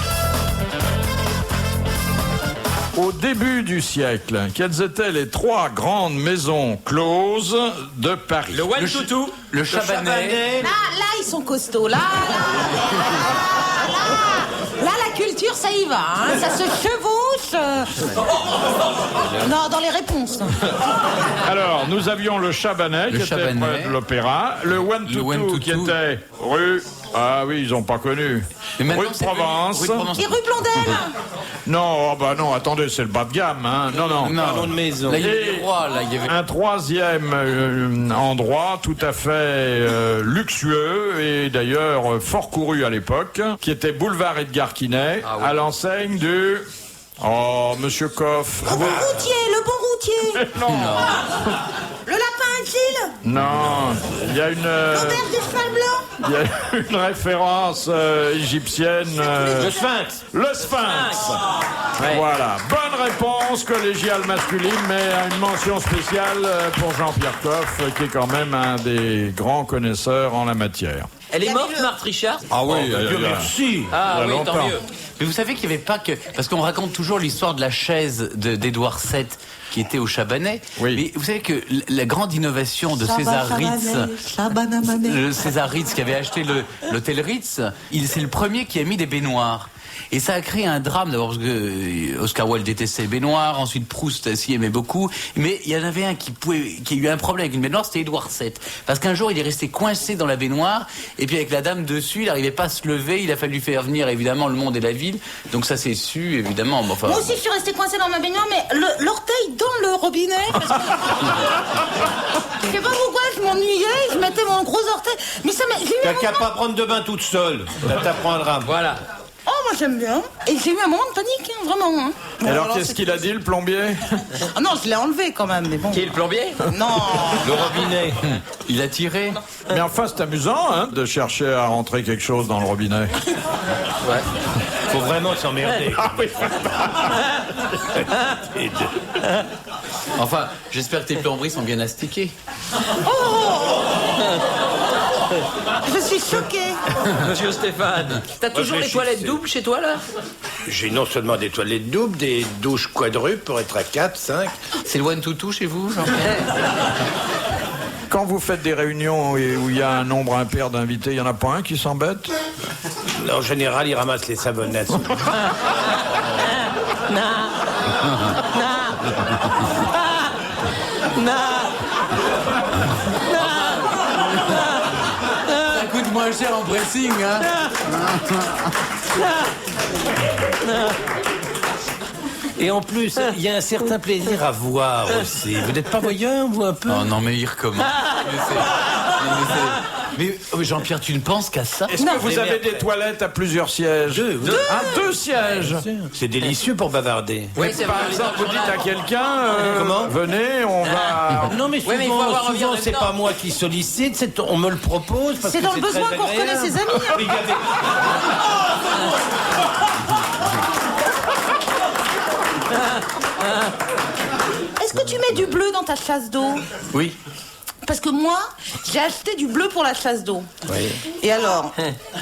[SPEAKER 3] Au début du siècle, quelles étaient les 3 grandes maisons closes de Paris?
[SPEAKER 4] Le One Toutou.
[SPEAKER 6] Le Chabanais.
[SPEAKER 5] Là, ils sont costauds. Là, la culture, ça y va. Hein. Ça se chevauche. Non, dans les réponses.
[SPEAKER 3] Alors, nous avions le Chabanais, qui était près de l'Opéra, le One Toutou, qui était rue... Ah oui, ils n'ont pas connu. Rue de Provence.
[SPEAKER 5] Et rue Blondel.
[SPEAKER 3] Non, non, attendez, c'est le bas de gamme, hein. Non.
[SPEAKER 4] Parlons de maison.
[SPEAKER 6] Là, il y avait des rois, là, il y avait...
[SPEAKER 3] Un troisième endroit tout à fait luxueux et d'ailleurs fort couru à l'époque, qui était boulevard Edgar Quinet, à l'enseigne du... Oh, Monsieur Coff.
[SPEAKER 5] Le bon routier.
[SPEAKER 3] Non.
[SPEAKER 5] Le lapin à Gilles.
[SPEAKER 3] Non, il y a une...
[SPEAKER 5] L'auberge du cheval blanc.
[SPEAKER 3] Il y a une référence égyptienne.
[SPEAKER 4] Le Sphinx.
[SPEAKER 3] Le Sphinx. Voilà. Bonne réponse collégiale masculine, mais une mention spéciale pour Jean-Pierre Coff, qui est quand même un des grands connaisseurs en la matière.
[SPEAKER 8] Elle est morte, Marthe Richard?
[SPEAKER 3] Ah oui,
[SPEAKER 7] merci.
[SPEAKER 8] Ah
[SPEAKER 3] il y a
[SPEAKER 8] oui, tant
[SPEAKER 3] longtemps.
[SPEAKER 8] mieux.
[SPEAKER 6] Mais vous savez qu'il n'y avait pas que... Parce qu'on raconte toujours l'histoire de la chaise d'Édouard VII qui était au Chabanais.
[SPEAKER 3] Oui.
[SPEAKER 6] Mais vous savez que la grande innovation de César Ritz, le César Ritz qui avait acheté l'hôtel Ritz, c'est le premier qui a mis des baignoires. Et ça a créé un drame, d'abord parce que Oscar Wilde détestait les baignoires, ensuite Proust s'y aimait beaucoup, mais il y en avait un qui a eu un problème avec une baignoire, c'était Édouard VII. Parce qu'un jour, il est resté coincé dans la baignoire, et puis avec la dame dessus, il n'arrivait pas à se lever, il a fallu faire venir évidemment le monde et la ville, donc ça s'est su, évidemment. Enfin,
[SPEAKER 5] Moi aussi, je suis restée coincée dans ma baignoire, mais l'orteil dans le robinet. Parce que... je sais pas pourquoi, je m'ennuyais, je mettais mon gros orteil. Mais ça m'a...
[SPEAKER 9] T'as qu'à pas prendre de bain toute seule. Ça t'apprendra.
[SPEAKER 8] Voilà.
[SPEAKER 5] Oh, moi j'aime bien. Et j'ai eu un moment de panique, hein, vraiment. Hein.
[SPEAKER 3] Alors, qu'est-ce qu'il a dit, le plombier?
[SPEAKER 5] Ah non, je l'ai enlevé quand même, mais bon.
[SPEAKER 8] Qui est le plombier?
[SPEAKER 5] Non.
[SPEAKER 9] Le robinet.
[SPEAKER 6] il a tiré.
[SPEAKER 3] Mais enfin, c'est amusant, hein, de chercher à rentrer quelque chose dans le robinet.
[SPEAKER 9] Ouais. Faut vraiment s'emmerder.
[SPEAKER 3] Ah oui.
[SPEAKER 6] Enfin, j'espère que tes plomberies sont bien astiquées.
[SPEAKER 5] Je suis choquée.
[SPEAKER 8] Monsieur Stéphane, t'as toujours les toilettes doubles chez toi, là?
[SPEAKER 9] J'ai non seulement des toilettes doubles, des douches quadruples pour être à 4, 5.
[SPEAKER 6] C'est le One Toutou chez vous, Jean-Pierre?
[SPEAKER 3] Quand vous faites des réunions où il y a un nombre impair d'invités, il n'y en a pas un qui s'embête?
[SPEAKER 9] En général, il ramasse les savonnettes.
[SPEAKER 6] Ça coûte moins cher en pressing, hein.
[SPEAKER 9] Et en plus, il y a un certain plaisir à voir aussi. Vous n'êtes pas voyeur, vous, un peu?
[SPEAKER 6] Oh non, mais il recommence. Mais Jean-Pierre, tu ne penses qu'à ça?
[SPEAKER 3] Est-ce que vous avez des toilettes à plusieurs sièges?
[SPEAKER 9] Deux.
[SPEAKER 3] Deux sièges.
[SPEAKER 9] C'est délicieux pour bavarder.
[SPEAKER 4] Oui, c'est
[SPEAKER 3] Par
[SPEAKER 4] vrai.
[SPEAKER 3] exemple, vous dites à quelqu'un,
[SPEAKER 9] Comment
[SPEAKER 3] venez, on va...
[SPEAKER 9] Non, mais souvent,
[SPEAKER 4] mais il faut avoir envie en même
[SPEAKER 9] c'est
[SPEAKER 4] temps.
[SPEAKER 9] pas moi qui sollicite, on me le propose. Parce
[SPEAKER 5] C'est
[SPEAKER 9] que
[SPEAKER 5] dans le besoin
[SPEAKER 9] très
[SPEAKER 5] qu'on reconnaît
[SPEAKER 9] agréable.
[SPEAKER 5] ses amis.
[SPEAKER 9] Regardez.
[SPEAKER 5] Est-ce que tu mets du bleu dans ta chasse d'eau?
[SPEAKER 9] Oui.
[SPEAKER 5] Parce que moi, j'ai acheté du bleu pour la chasse d'eau.
[SPEAKER 9] Oui.
[SPEAKER 5] Et alors,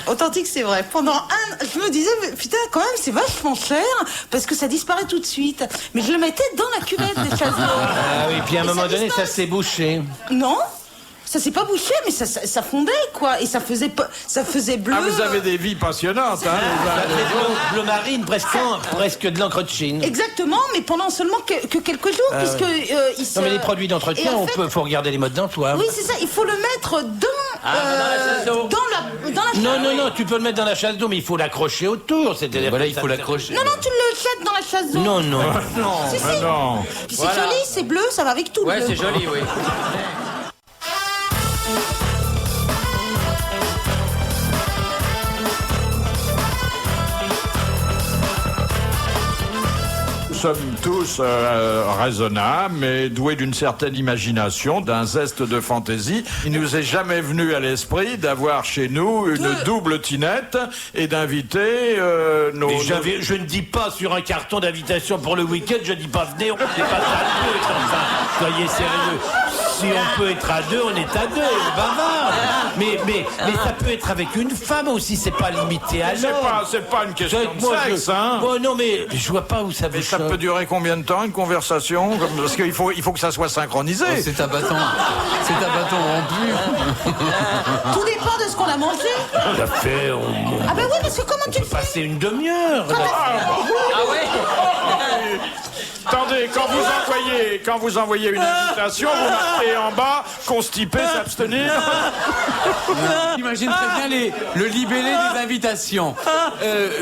[SPEAKER 5] authentique, c'est vrai. Je me disais, mais putain, quand même, c'est vachement cher, parce que ça disparaît tout de suite. Mais je le mettais dans la cuvette des chasses d'eau.
[SPEAKER 9] Ah oui, puis à un
[SPEAKER 5] Et
[SPEAKER 9] moment
[SPEAKER 5] ça
[SPEAKER 9] donné, ça
[SPEAKER 5] disparaît.
[SPEAKER 9] s'est bouché.
[SPEAKER 5] Non, ça s'est pas bouché, mais ça fondait, quoi. Et ça faisait bleu.
[SPEAKER 3] Ah, vous avez des vies passionnantes, hein?
[SPEAKER 9] Bleu marine, presque de l'encre de Chine.
[SPEAKER 5] Exactement, mais pendant seulement que quelques jours, puisque il se...
[SPEAKER 9] Non, mais les produits d'entretien,
[SPEAKER 5] Et en fait-
[SPEAKER 9] faut regarder les modes d'emploi.
[SPEAKER 5] Oui, c'est ça, il faut le mettre
[SPEAKER 4] dans la chasse d'eau.
[SPEAKER 5] dans la chasse.
[SPEAKER 9] Non, tu peux le mettre dans la chasse d'eau, mais il faut l'accrocher autour. C'est-à-dire
[SPEAKER 6] Voilà,
[SPEAKER 9] que
[SPEAKER 6] il
[SPEAKER 9] ça-
[SPEAKER 6] faut l'accrocher.
[SPEAKER 5] Non, tu le jettes dans la chasse d'eau.
[SPEAKER 9] Non.
[SPEAKER 5] Si, si.
[SPEAKER 3] Non.
[SPEAKER 5] Puis c'est joli, c'est bleu, ça va avec tout.
[SPEAKER 4] Ouais,
[SPEAKER 5] bleu.
[SPEAKER 4] c'est joli, oui.
[SPEAKER 3] Nous sommes tous raisonnables, mais doués d'une certaine imagination, d'un zeste de fantaisie. Il nous est jamais venu à l'esprit d'avoir chez nous une double tinette et d'inviter nos...
[SPEAKER 9] Mais je ne dis pas sur un carton d'invitation pour le week-end, je dis pas venez, on n'est pas à deux, enfin, soyez sérieux. Si on peut être à deux, on est à deux, on bavarde. Mais ça peut être avec une femme aussi, c'est pas limité à l'homme.
[SPEAKER 3] C'est pas une question de sexe, hein.
[SPEAKER 9] Bon, non, mais je vois pas où ça
[SPEAKER 3] Mais
[SPEAKER 9] vous
[SPEAKER 3] ça
[SPEAKER 9] choque.
[SPEAKER 3] peut durer combien de temps, une conversation? Parce qu'il faut que ça soit synchronisé.
[SPEAKER 6] Oh, c'est un bâton rompu.
[SPEAKER 5] Tout dépend de ce qu'on a mangé.
[SPEAKER 9] Ça fait,
[SPEAKER 5] Ah ben oui, parce que comment tu
[SPEAKER 9] on peut passer une demi-heure.
[SPEAKER 4] Ah ouais?
[SPEAKER 3] Attendez, quand vous envoyez une invitation, vous marquez en bas, constipé, s'abstenir.
[SPEAKER 6] J'imagine très bien le libellé des invitations.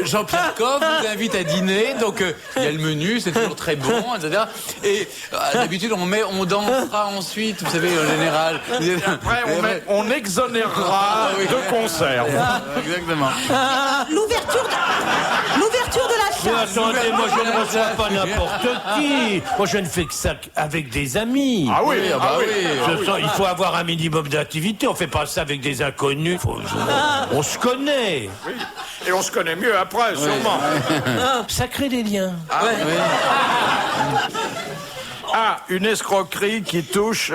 [SPEAKER 6] Jean-Pierre Coff vous invite à dîner, donc il y a le menu, c'est toujours très bon, etc. Et d'habitude, on dansera ensuite, vous savez, en général.
[SPEAKER 3] Après, on exonérera de conserve.
[SPEAKER 6] Exactement.
[SPEAKER 5] L'ouverture de la chasse.
[SPEAKER 9] Attendez, moi je ne reçois pas n'importe qui. Moi je ne fais que ça avec des amis.
[SPEAKER 3] Ah oui,
[SPEAKER 9] Il faut avoir un minimum d'activité. On fait pas ça avec des inconnus. On se connaît.
[SPEAKER 3] Oui. Et on se connaît mieux après, sûrement.
[SPEAKER 9] Ça crée des liens.
[SPEAKER 3] Ah, une escroquerie qui touche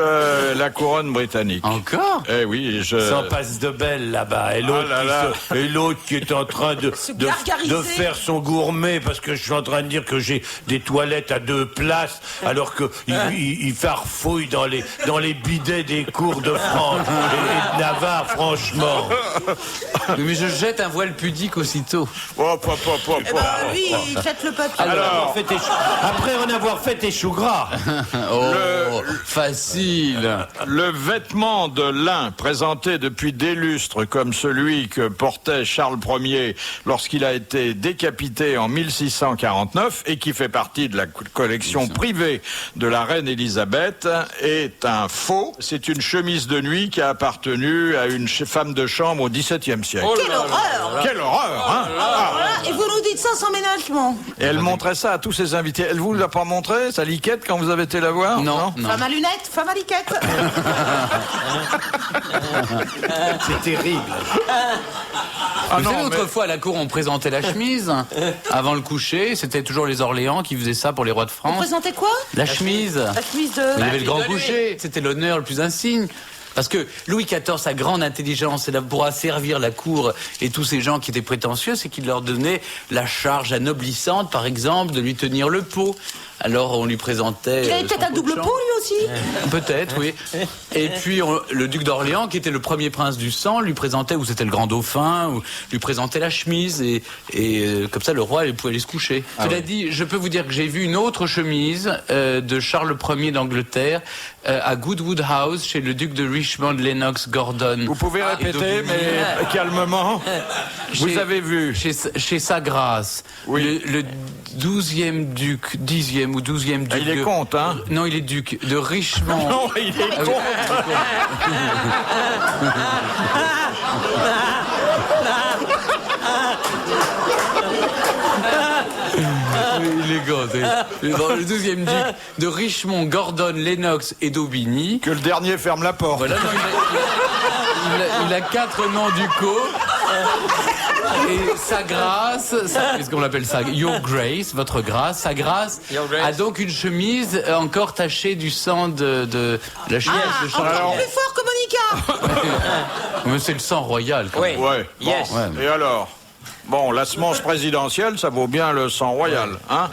[SPEAKER 3] la couronne britannique.
[SPEAKER 6] Encore?
[SPEAKER 3] Eh oui,
[SPEAKER 9] Ça en passe de belle là-bas. Et l'autre,
[SPEAKER 3] Ah là là.
[SPEAKER 9] et l'autre qui est en train de
[SPEAKER 5] gargariser.
[SPEAKER 9] faire son gourmet parce que je suis en train de dire que j'ai des toilettes à 2 places alors que il farfouille dans les bidets des cours de France et de Navarre, franchement.
[SPEAKER 6] Mais je jette un voile pudique aussitôt.
[SPEAKER 5] Lui, il jette le papier.
[SPEAKER 3] Alors,
[SPEAKER 9] Après en avoir fait tes choux gras.
[SPEAKER 6] Oh, facile.
[SPEAKER 3] le vêtement de lin présenté depuis des lustres comme celui que portait Charles Ier lorsqu'il a été décapité en 1649 et qui fait partie de la collection privée de la reine Élisabeth est un faux. C'est une chemise de nuit qui a appartenu à une femme de chambre au XVIIe siècle.
[SPEAKER 5] Quelle horreur!
[SPEAKER 3] Quelle horreur, hein?
[SPEAKER 5] Voilà, et vous nous dites ça sans ménagement.
[SPEAKER 3] Et elle montrait ça à tous ses invités. Elle vous l'a pas montré, sa liquette, quand vous avez été la voir?
[SPEAKER 6] Non.
[SPEAKER 5] Femme à lunettes, femme à liquette.
[SPEAKER 9] C'est terrible.
[SPEAKER 3] Ah
[SPEAKER 6] Vous savez,
[SPEAKER 3] non,
[SPEAKER 6] autrefois, à la cour, on présentait la chemise avant le coucher. C'était toujours les Orléans qui faisaient ça pour les rois de
[SPEAKER 5] Vous
[SPEAKER 6] France.
[SPEAKER 5] présentez quoi?
[SPEAKER 6] La chemise.
[SPEAKER 5] La chemise de...
[SPEAKER 6] Il y avait le grand
[SPEAKER 4] de nuit.
[SPEAKER 6] coucher. C'était l'honneur le plus insigne. Parce que Louis XIV, sa grande intelligence, et pour asservir la cour et tous ces gens qui étaient prétentieux, c'est qu'il leur donnait la charge anoblissante, par exemple, de lui tenir le pot. Alors on lui présentait.
[SPEAKER 5] Il avait peut-être un double pot lui aussi.
[SPEAKER 6] Peut-être, oui. Et puis le duc d'Orléans, qui était le premier prince du sang, lui présentait, ou c'était le grand dauphin, ou lui présentait la chemise, et comme ça le roi pouvait aller se coucher. Cela dit, je peux vous dire que j'ai vu une autre chemise de Charles Ier d'Angleterre à Goodwood House, chez le duc de Richmond, Lennox Gordon.
[SPEAKER 3] Vous pouvez répéter, mais calmement. Vous avez vu
[SPEAKER 6] chez Sa Grâce,
[SPEAKER 3] oui.
[SPEAKER 6] le 12e duc, 10e ou 12e duc.
[SPEAKER 3] Il est comte, hein?
[SPEAKER 6] Non, il est duc de Richmond.
[SPEAKER 3] Non, il est comte.
[SPEAKER 6] Il est gosse. Le 12e duc de Richmond, Gordon, Lennox et d'Aubigny.
[SPEAKER 3] Que le dernier ferme la porte.
[SPEAKER 6] Voilà, non, il a 4 noms ducaux. Et Sa Grâce, qu'est-ce qu'on l'appelle ça? Your Grace, votre grâce. Sa Grâce a donc une chemise encore tachée du sang de la chemise de Charles.
[SPEAKER 5] Encore plus fort que Monica.
[SPEAKER 6] Mais c'est le sang royal. Quand même.
[SPEAKER 3] Ouais. Bon.
[SPEAKER 4] Yes.
[SPEAKER 3] Et alors? Bon, la semence présidentielle, ça vaut bien le sang royal, hein?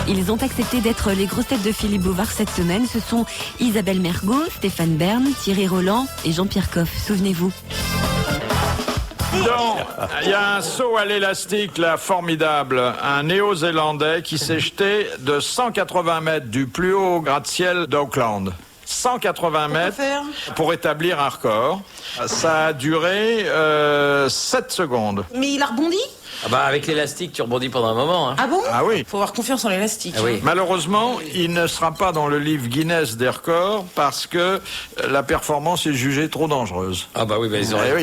[SPEAKER 2] Ils ont accepté d'être les grosses têtes de Philippe Bouvard cette semaine. Ce sont Isabelle Mergo, Stéphane Bern, Thierry Roland et Jean-Pierre Coff. Souvenez-vous.
[SPEAKER 3] Donc, il y a un saut à l'élastique, là, formidable. Un Néo-Zélandais qui s'est jeté de 180 mètres du plus haut gratte-ciel d'Auckland. 180 mètres pour établir un record. Ça a duré 7 secondes.
[SPEAKER 5] Mais il a rebondi.
[SPEAKER 4] Ah bah avec l'élastique, tu rebondis pendant un moment. Hein.
[SPEAKER 5] Ah bon?
[SPEAKER 3] Ah oui.
[SPEAKER 5] Faut avoir confiance en l'élastique.
[SPEAKER 4] Ah oui.
[SPEAKER 3] Malheureusement, il ne sera pas dans le livre Guinness des records parce que la performance est jugée trop dangereuse.
[SPEAKER 4] Ah bah oui, bah ils auraient...
[SPEAKER 3] Eh oui,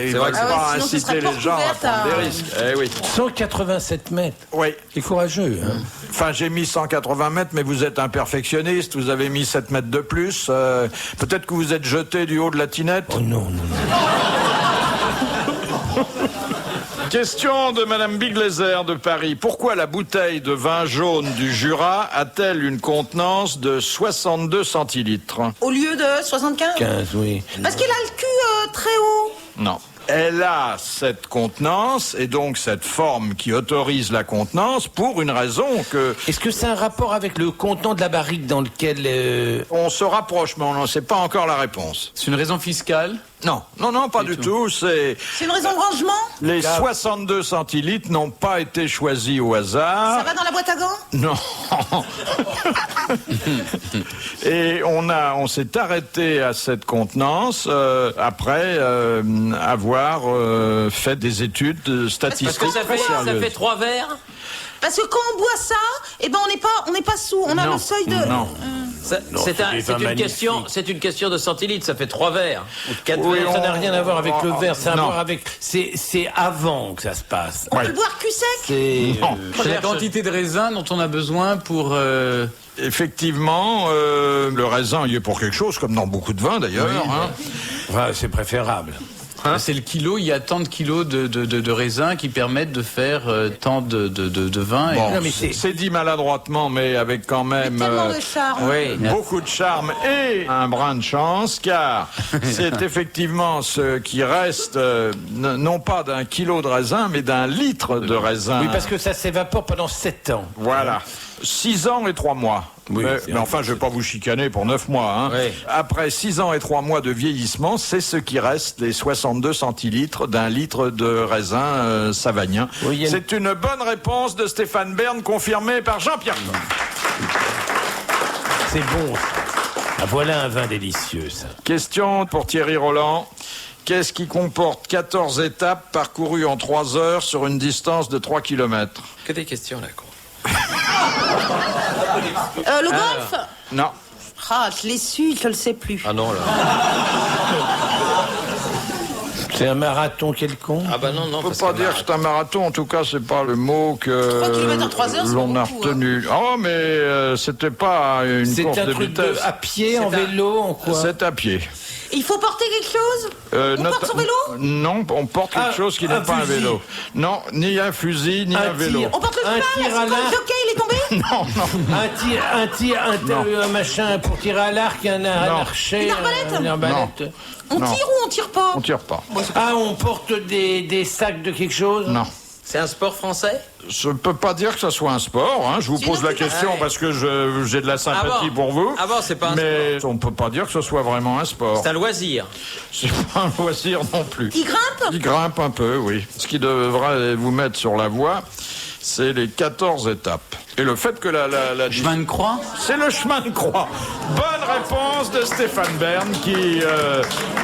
[SPEAKER 3] il ne va
[SPEAKER 4] vrai que
[SPEAKER 3] pas
[SPEAKER 5] sinon ce serait
[SPEAKER 3] inciter les gens à
[SPEAKER 5] porte
[SPEAKER 3] prendre
[SPEAKER 5] ouverte
[SPEAKER 3] des risques. Eh oui.
[SPEAKER 9] 187 mètres.
[SPEAKER 3] Oui.
[SPEAKER 9] C'est courageux. Hein.
[SPEAKER 3] Enfin, j'ai mis 180 mètres, mais vous êtes un perfectionniste. Vous avez mis 7 mètres de plus. Peut-être que vous êtes jeté du haut de la tinette.
[SPEAKER 9] Oh non, non, non.
[SPEAKER 3] Question de Madame Biglezer de Paris. Pourquoi la bouteille de vin jaune du Jura a-t-elle une contenance de 62 centilitres?
[SPEAKER 5] Au lieu de 75.
[SPEAKER 9] 15, oui.
[SPEAKER 5] Parce qu'il a le cul très haut.
[SPEAKER 3] Non. Elle a cette contenance et donc cette forme qui autorise la contenance pour une raison que...
[SPEAKER 9] Est-ce que c'est un rapport avec le contenant de la barrique dans lequel...
[SPEAKER 3] On se rapproche, mais on n'en sait pas encore la réponse.
[SPEAKER 6] C'est une raison fiscale?
[SPEAKER 3] Non, pas du tout. C'est
[SPEAKER 5] une raison de rangement.
[SPEAKER 3] Les 62 centilitres n'ont pas été choisis au hasard.
[SPEAKER 5] Ça va dans la boîte à gants?
[SPEAKER 3] Non. Et on s'est arrêté à cette contenance après avoir fait des études statistiques.
[SPEAKER 4] Parce que ça fait 3 verres.
[SPEAKER 5] Parce que quand on boit ça, eh ben on n'est pas sous. On a le seuil de.
[SPEAKER 3] Non.
[SPEAKER 4] C'est une question de centilitres, ça fait 3 verres. Ou 4
[SPEAKER 3] Oui,
[SPEAKER 4] verres.
[SPEAKER 9] Ça n'a rien à voir avec le verre, ça a à
[SPEAKER 3] non.
[SPEAKER 9] voir avec... C'est avant que ça se passe.
[SPEAKER 5] On peut le boire cul sec.
[SPEAKER 6] C'est la quantité de raisin dont on a besoin pour...
[SPEAKER 3] Effectivement, le raisin il est pour quelque chose, comme dans beaucoup de vins d'ailleurs.
[SPEAKER 9] Oui,
[SPEAKER 3] hein.
[SPEAKER 9] Enfin, c'est préférable.
[SPEAKER 6] C'est le kilo, il y a tant de kilos de raisins qui permettent de faire tant de vin.
[SPEAKER 3] Bon,
[SPEAKER 9] Non, mais
[SPEAKER 3] c'est dit maladroitement, mais avec quand même
[SPEAKER 5] Tellement de charme.
[SPEAKER 3] beaucoup de charme et un brin de chance, car c'est effectivement ce qui reste, non pas d'un kilo de raisin, mais d'un litre de raisin.
[SPEAKER 9] Oui, parce que ça s'évapore pendant 7 ans.
[SPEAKER 3] Voilà. 6 ans et 3 mois.
[SPEAKER 9] Oui,
[SPEAKER 3] mais enfin, je ne vais pas vous chicaner pour 9 mois. Hein.
[SPEAKER 4] Oui.
[SPEAKER 3] Après 6 ans et 3 mois de vieillissement, c'est ce qui reste, les 62 centilitres d'un litre de raisin savagnin.
[SPEAKER 9] Oui,
[SPEAKER 3] C'est une bonne réponse de Stéphane Bern, confirmée par Jean-Pierre Coff.
[SPEAKER 9] C'est bon. Ah, voilà un vin délicieux, ça.
[SPEAKER 3] Question pour Thierry Roland. Qu'est-ce qui comporte 14 étapes parcourues en 3 heures sur une distance de 3 km?
[SPEAKER 4] Que des questions là, quoi.
[SPEAKER 5] Le golf.
[SPEAKER 3] Non.
[SPEAKER 5] Ah, je l'ai su, je le sais plus.
[SPEAKER 4] Ah non, là.
[SPEAKER 9] C'est un marathon quelconque.
[SPEAKER 4] Ah bah non.
[SPEAKER 3] On ne peut pas dire que c'est un marathon, en tout cas, c'est pas le mot que
[SPEAKER 5] 3 km en 3 heures, c'est
[SPEAKER 3] l'on a
[SPEAKER 5] beaucoup,
[SPEAKER 3] retenu. Oh, mais c'était pas une
[SPEAKER 9] C'est
[SPEAKER 3] course
[SPEAKER 9] un
[SPEAKER 3] de
[SPEAKER 9] truc
[SPEAKER 3] vitesse.
[SPEAKER 9] à pied, en vélo, en quoi?
[SPEAKER 3] C'est à pied.
[SPEAKER 5] Il faut porter quelque chose. On porte son vélo.
[SPEAKER 3] Non, on porte quelque chose qui n'est pas un
[SPEAKER 9] fusil.
[SPEAKER 3] vélo. Non, ni un fusil, ni un vélo.
[SPEAKER 5] On porte le
[SPEAKER 9] Un
[SPEAKER 5] cheval.
[SPEAKER 9] tir à
[SPEAKER 5] Est-ce que le
[SPEAKER 9] l'arc.
[SPEAKER 5] jockey il est tombé?
[SPEAKER 9] Un machin pour tirer à l'arc, un archer,
[SPEAKER 5] Une arbalète.
[SPEAKER 9] une arbalète.
[SPEAKER 5] On
[SPEAKER 3] Non.
[SPEAKER 5] tire ou on tire pas?
[SPEAKER 3] On tire pas.
[SPEAKER 9] Ah, on porte des sacs de quelque chose?
[SPEAKER 3] Non.
[SPEAKER 4] C'est un sport français?
[SPEAKER 3] Je ne peux pas dire que ce soit un sport, hein. Je vous pose la question parce que j'ai de la sympathie pour vous.
[SPEAKER 4] Ah bon, c'est pas un
[SPEAKER 3] mais on ne peut pas dire que ce soit vraiment un sport.
[SPEAKER 4] C'est un loisir.
[SPEAKER 3] C'est pas un loisir non plus.
[SPEAKER 5] Il grimpe?
[SPEAKER 3] Il grimpe un peu, oui. Ce qui devra vous mettre sur la voie, c'est les 14 étapes. Et le fait que la
[SPEAKER 6] Chemin de croix?
[SPEAKER 3] C'est le chemin de croix. Bonne réponse de Stéphane Bern qui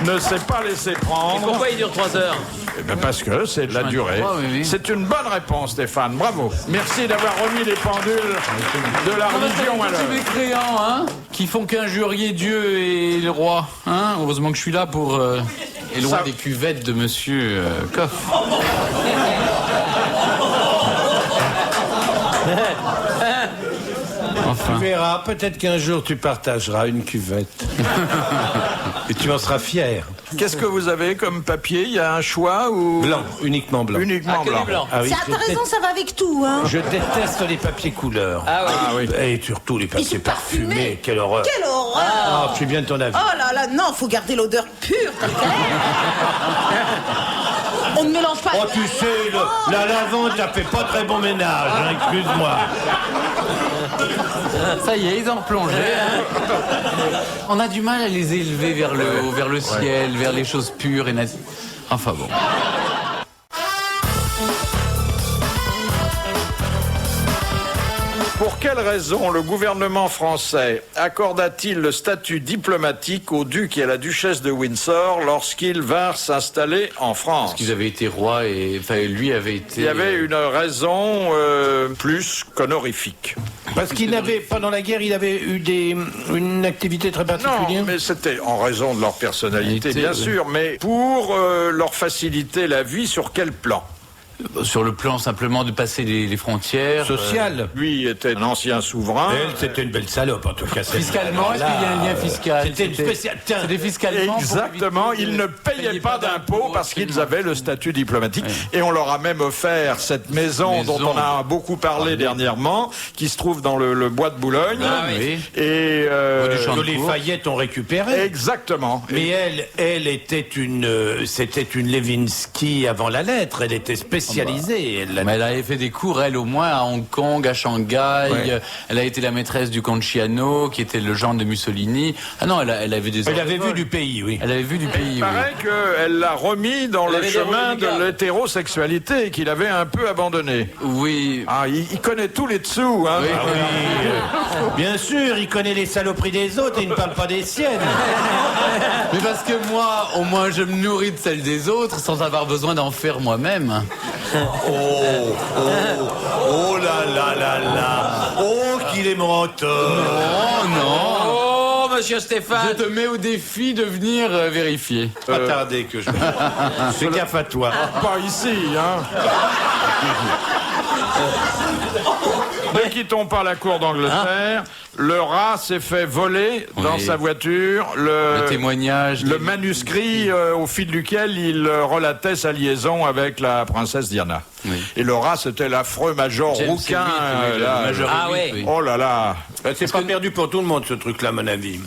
[SPEAKER 3] ne s'est pas laissé prendre.
[SPEAKER 4] Et pourquoi il dure 3 heures?
[SPEAKER 3] Eh bien parce que c'est de la durée.
[SPEAKER 6] croix, oui.
[SPEAKER 3] C'est une bonne réponse, Stéphane. Bravo. Merci d'avoir remis les pendules de la religion à
[SPEAKER 6] Ces
[SPEAKER 3] l'heure.
[SPEAKER 6] mécréants, hein, qui font qu'injurier Dieu et le roi. Hein. Heureusement que je suis là pour et loin des cuvettes de Monsieur Coff.
[SPEAKER 9] Tu verras, peut-être qu'un jour tu partageras une cuvette. Et tu en seras fier.
[SPEAKER 3] Qu'est-ce que vous avez comme papier? Il y a un choix ou...
[SPEAKER 9] Blanc, uniquement blanc.
[SPEAKER 3] Uniquement
[SPEAKER 4] que du
[SPEAKER 3] blanc.
[SPEAKER 4] blanc.
[SPEAKER 9] Ah oui,
[SPEAKER 5] T'as raison, ça va avec tout, hein.
[SPEAKER 9] je déteste les papiers couleurs.
[SPEAKER 4] Ah oui.
[SPEAKER 3] Ah oui.
[SPEAKER 9] Et surtout les papiers
[SPEAKER 5] sont parfumés.
[SPEAKER 9] parfumés. Quelle horreur.
[SPEAKER 5] Quelle horreur!
[SPEAKER 9] Ah, je suis bien de ton avis.
[SPEAKER 5] Oh là là, non, faut garder l'odeur pure. On ne mélange pas.
[SPEAKER 9] Oh, tu sais, la lavande, ça fait pas très bon ménage, hein, excuse-moi.
[SPEAKER 6] Ça y est, ils ont plongé. Hein. On a du mal à les élever vers le haut, vers le ciel, vers les choses pures et naturelles. Enfin bon.
[SPEAKER 3] Pour quelle raison le gouvernement français accorda-t-il le statut diplomatique au duc et à la duchesse de Windsor lorsqu'ils vinrent s'installer en France?
[SPEAKER 6] Parce qu'ils avaient été rois et enfin, lui avait été...
[SPEAKER 3] Il y avait une raison plus qu'honorifique.
[SPEAKER 9] Parce qu'il avait, pendant la guerre, il avait eu une activité très particulière.
[SPEAKER 3] Non, mais c'était en raison de leur personnalité, bien sûr, mais pour leur faciliter la vie, sur quel plan?
[SPEAKER 6] Sur le plan simplement de passer les frontières.
[SPEAKER 9] Social.
[SPEAKER 3] Lui était un ancien souverain.
[SPEAKER 9] Elle, c'était une belle salope, en tout cas.
[SPEAKER 6] Fiscalement, est-ce qu'il y a un lien fiscal?
[SPEAKER 9] C'était une spéciale. Tiens,
[SPEAKER 6] c'était fiscalement.
[SPEAKER 3] Exactement, ils ne payaient pas d'impôts parce qu'ils avaient le statut diplomatique. Et on leur a même offert cette maison dont on a beaucoup parlé dernièrement, qui se trouve dans le bois de Boulogne.
[SPEAKER 6] Ah oui.
[SPEAKER 3] Et
[SPEAKER 9] que les Fayettes ont récupéré.
[SPEAKER 3] Exactement.
[SPEAKER 9] Mais elle était c'était une Levinsky avant la lettre. Elle était spécialisée.
[SPEAKER 6] Mais elle avait fait des cours, elle, au moins, à Hong Kong, à Shanghai.
[SPEAKER 3] Ouais.
[SPEAKER 6] Elle a été la maîtresse du comte Chiano, qui était le gendre de Mussolini. Ah non, elle avait des...
[SPEAKER 9] Elle avait vu du pays, oui.
[SPEAKER 6] Elle avait vu du pays,
[SPEAKER 3] Il paraît qu'elle l'a remis dans le chemin de l'hétérosexualité qu'il avait un peu abandonné.
[SPEAKER 6] Oui.
[SPEAKER 3] Ah, il connaît tous les dessous, hein.
[SPEAKER 6] Oui.
[SPEAKER 9] Ah oui, bien sûr, il connaît les saloperies des autres et il ne parle pas des siennes.
[SPEAKER 6] Mais parce que moi, au moins, je me nourris de celles des autres sans avoir besoin d'en faire moi-même.
[SPEAKER 9] Oh là là là là. Oh, qu'il est menteur.
[SPEAKER 6] Oh non.
[SPEAKER 4] Oh, monsieur Stéphane.
[SPEAKER 6] Je te mets au défi de venir vérifier.
[SPEAKER 9] Pas tarder que je... Fais gaffe à toi.
[SPEAKER 3] Pas ici, hein. Ne quittons pas la cour d'Angleterre. Le rat s'est fait voler dans sa voiture
[SPEAKER 6] Le témoignage.
[SPEAKER 3] le manuscrit au fil duquel il relatait sa liaison avec la princesse Diana.
[SPEAKER 6] Oui.
[SPEAKER 3] Et le rat, c'était l'affreux major
[SPEAKER 6] James
[SPEAKER 3] rouquin.
[SPEAKER 6] Hewitt, oui,
[SPEAKER 3] là.
[SPEAKER 6] le major
[SPEAKER 4] Ah
[SPEAKER 6] Hewitt,
[SPEAKER 4] ouais.
[SPEAKER 6] oui.
[SPEAKER 3] Oh là là.
[SPEAKER 9] C'est pas perdu pour tout le monde, ce truc-là, à mon avis.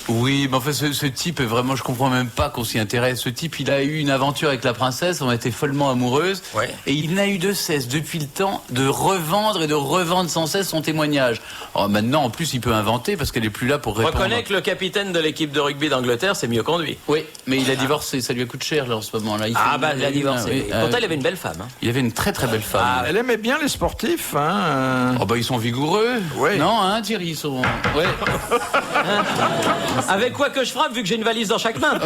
[SPEAKER 6] Oui, mais enfin, ce type, vraiment, je comprends même pas qu'on s'y intéresse. Ce type, il a eu une aventure avec la princesse, on a été follement amoureuses.
[SPEAKER 4] Ouais.
[SPEAKER 6] Et il n'a eu de cesse, depuis le temps, de revendre et de revendre sans cesse son témoignage. Alors, maintenant, en plus, il peut inventer parce qu'elle est plus là pour répondre.
[SPEAKER 4] Reconnais que le capitaine de l'équipe de rugby d'Angleterre, c'est mieux conduit.
[SPEAKER 6] Oui, mais il a divorcé, ça lui coûte cher, là, en ce moment-là. Il
[SPEAKER 4] Il a divorcé.
[SPEAKER 6] oui.
[SPEAKER 4] Pourtant, il avait une belle femme. Hein.
[SPEAKER 6] Il avait une très très belle femme.
[SPEAKER 3] Elle aimait bien les sportifs, hein.
[SPEAKER 6] Oh bah ils sont vigoureux.
[SPEAKER 3] Oui.
[SPEAKER 6] Non, hein, Thierry, ils sont... Ouais.
[SPEAKER 4] Avec quoi que je frappe, vu que j'ai une valise dans chaque main.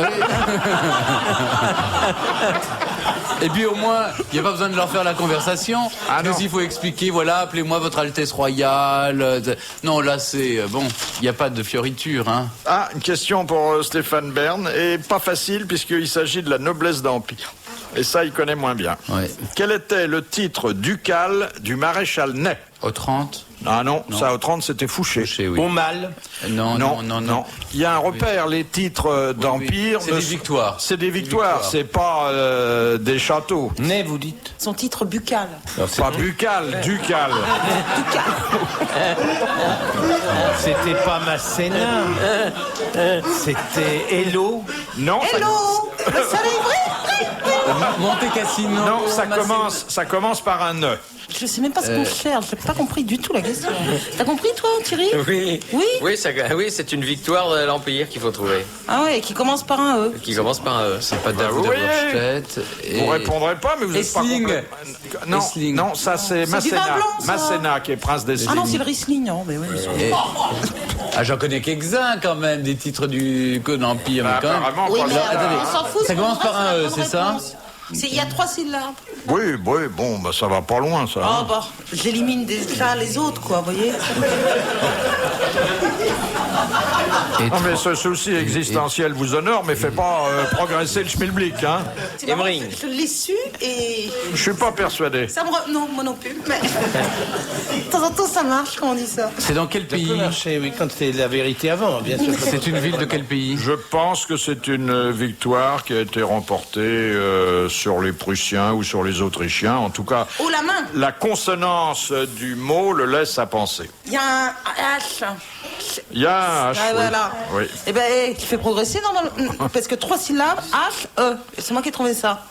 [SPEAKER 6] Et puis au moins, il n'y a pas besoin de leur faire la conversation.
[SPEAKER 3] Ah
[SPEAKER 6] mais
[SPEAKER 3] non.
[SPEAKER 6] il faut expliquer, voilà, appelez-moi votre Altesse Royale. Non, là c'est... bon, il n'y a pas de fioriture, hein.
[SPEAKER 3] Ah, une question pour Stéphane Bern, et pas facile puisqu'il s'agit de la noblesse d'Empire. Et ça, il connaît moins bien.
[SPEAKER 6] Ouais.
[SPEAKER 3] Quel était le titre ducal du maréchal Ney?
[SPEAKER 6] Au 30.
[SPEAKER 3] Ah non, ça au 30 c'était Fouché.
[SPEAKER 6] Fouché, oui.
[SPEAKER 9] Bon mal.
[SPEAKER 6] Non.
[SPEAKER 3] Il y a un repère, les titres d'Empire...
[SPEAKER 6] C'est des victoires.
[SPEAKER 3] C'est des victoires, c'est pas des châteaux.
[SPEAKER 9] Né, vous dites.
[SPEAKER 5] Son titre buccal.
[SPEAKER 3] Pas buccal, ducal.
[SPEAKER 9] C'était pas Masséna. C'était Hello.
[SPEAKER 3] Non, ça-
[SPEAKER 5] Hello. Ça est vrai?
[SPEAKER 6] Monte Cassino.
[SPEAKER 3] Non, ça commence par un E.
[SPEAKER 5] Je sais même pas ce qu'on cherche, j'ai pas compris du tout la question. T'as compris toi, Thierry?
[SPEAKER 10] Oui.
[SPEAKER 5] Oui?
[SPEAKER 10] Oui, c'est une victoire de l'Empire qu'il faut trouver.
[SPEAKER 5] Ah ouais, qui commence par un E.
[SPEAKER 10] Qui commence par un E.
[SPEAKER 6] C'est pas
[SPEAKER 3] Vous
[SPEAKER 6] David de
[SPEAKER 3] voyez,
[SPEAKER 6] Borstedt.
[SPEAKER 3] vous répondrez pas, mais vous êtes pas
[SPEAKER 6] Essling.
[SPEAKER 3] complètement- Non,
[SPEAKER 6] Essling.
[SPEAKER 3] non, ça c'est
[SPEAKER 5] C'est du vin
[SPEAKER 3] Masséna.
[SPEAKER 5] blanc, ça.
[SPEAKER 3] Masséna qui est prince d'Essling.
[SPEAKER 5] Ah non, c'est le Riesling, non, mais ouais.
[SPEAKER 6] Ah, j'en connais quelques-uns quand même, des titres du Code Empire.
[SPEAKER 3] Bah,
[SPEAKER 6] mais quand même.
[SPEAKER 3] apparemment,
[SPEAKER 5] Oui,
[SPEAKER 3] pas
[SPEAKER 5] mais
[SPEAKER 3] ça.
[SPEAKER 5] on s'en fout.
[SPEAKER 6] Ça
[SPEAKER 5] c'est
[SPEAKER 6] commence
[SPEAKER 5] pas
[SPEAKER 6] par un
[SPEAKER 5] vrai,
[SPEAKER 6] E,
[SPEAKER 5] la bonne
[SPEAKER 6] c'est ça
[SPEAKER 5] réponse. Il y a 3 syllabes.
[SPEAKER 3] Oui, bon, bah ça va pas loin, ça.
[SPEAKER 5] Ah bah, j'élimine déjà les autres, quoi, vous voyez.
[SPEAKER 3] Non, mais ce souci existentiel vous honore, mais fait pas progresser le schmilblick, hein.
[SPEAKER 5] C'est marrant,
[SPEAKER 10] Emery.
[SPEAKER 5] Je l'ai su et
[SPEAKER 3] Je suis pas persuadé.
[SPEAKER 5] ça me... Non, moi non plus, mais... De temps en temps, ça marche quand on dit ça.
[SPEAKER 6] C'est dans quel
[SPEAKER 7] Ça peut
[SPEAKER 6] pays?
[SPEAKER 7] marcher, oui, quand c'est la vérité avant, bien sûr.
[SPEAKER 6] C'est une ville de quel pays?
[SPEAKER 3] Je pense que c'est une victoire qui a été remportée sur les Prussiens ou sur les Autrichiens. En tout cas,
[SPEAKER 5] Oh, la main.
[SPEAKER 3] la consonance du mot le laisse à penser.
[SPEAKER 5] Il y a un H.
[SPEAKER 3] Il y a un H,
[SPEAKER 5] Ah,
[SPEAKER 3] oui.
[SPEAKER 5] voilà.
[SPEAKER 3] Oui.
[SPEAKER 5] Eh ben, tu fais progresser normalement. Parce que 3 syllabes, H, E. C'est moi qui ai trouvé ça.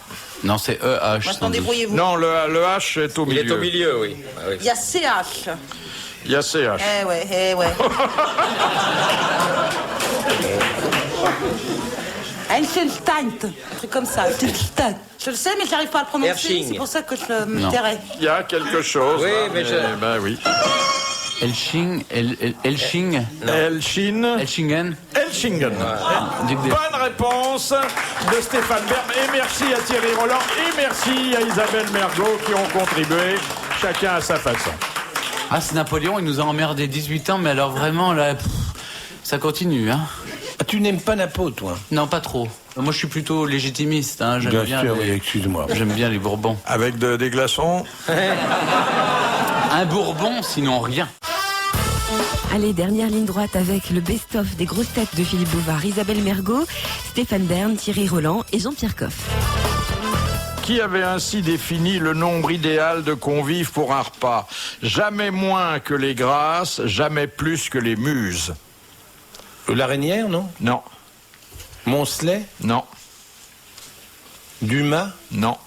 [SPEAKER 6] Non, c'est EH.
[SPEAKER 5] Maintenant, débrouillez-vous.
[SPEAKER 3] Non, le H est au
[SPEAKER 10] Il
[SPEAKER 3] milieu.
[SPEAKER 10] est au milieu, oui. Ah, oui.
[SPEAKER 5] Il y a CH.
[SPEAKER 3] Il y a CH.
[SPEAKER 5] Eh ouais. Einstein, un truc comme ça. Einstein. Je le sais, mais j'arrive pas à le prononcer.
[SPEAKER 10] Ersching.
[SPEAKER 5] C'est pour ça que je me tairais.
[SPEAKER 3] Il y a quelque chose.
[SPEAKER 10] Oui,
[SPEAKER 3] là,
[SPEAKER 10] mais
[SPEAKER 3] ben oui.
[SPEAKER 6] Elching.
[SPEAKER 3] Elchingen.
[SPEAKER 6] Elchingen.
[SPEAKER 3] Elchingen. Bonne réponse de Stéphane Bern. Et merci à Thierry Roland. Et merci à Isabelle Mergot qui ont contribué, chacun à sa façon.
[SPEAKER 6] Ah, c'est Napoléon, il nous a emmerdé 18 ans, mais alors vraiment, là, ça continue, hein.
[SPEAKER 7] Ah, tu n'aimes pas Napo, toi?
[SPEAKER 6] Non, pas trop. Moi, je suis plutôt légitimiste, hein. J'aime bien
[SPEAKER 7] sûr,
[SPEAKER 6] les-
[SPEAKER 7] oui, excuse-moi.
[SPEAKER 6] J'aime bien les Bourbons.
[SPEAKER 3] Avec des glaçons.
[SPEAKER 6] Un Bourbon, sinon rien.
[SPEAKER 2] Allez, dernière ligne droite avec le best-of des grosses têtes de Philippe Bouvard, Isabelle Mergot, Stéphane Bern, Thierry Roland et Jean-Pierre Coff.
[SPEAKER 3] Qui avait ainsi défini le nombre idéal de convives pour un repas? Jamais moins que les grâces, jamais plus que les muses.
[SPEAKER 7] L'Araignère, non?
[SPEAKER 3] Non,
[SPEAKER 7] Moncelet?
[SPEAKER 3] non,
[SPEAKER 7] Dumas?
[SPEAKER 3] non.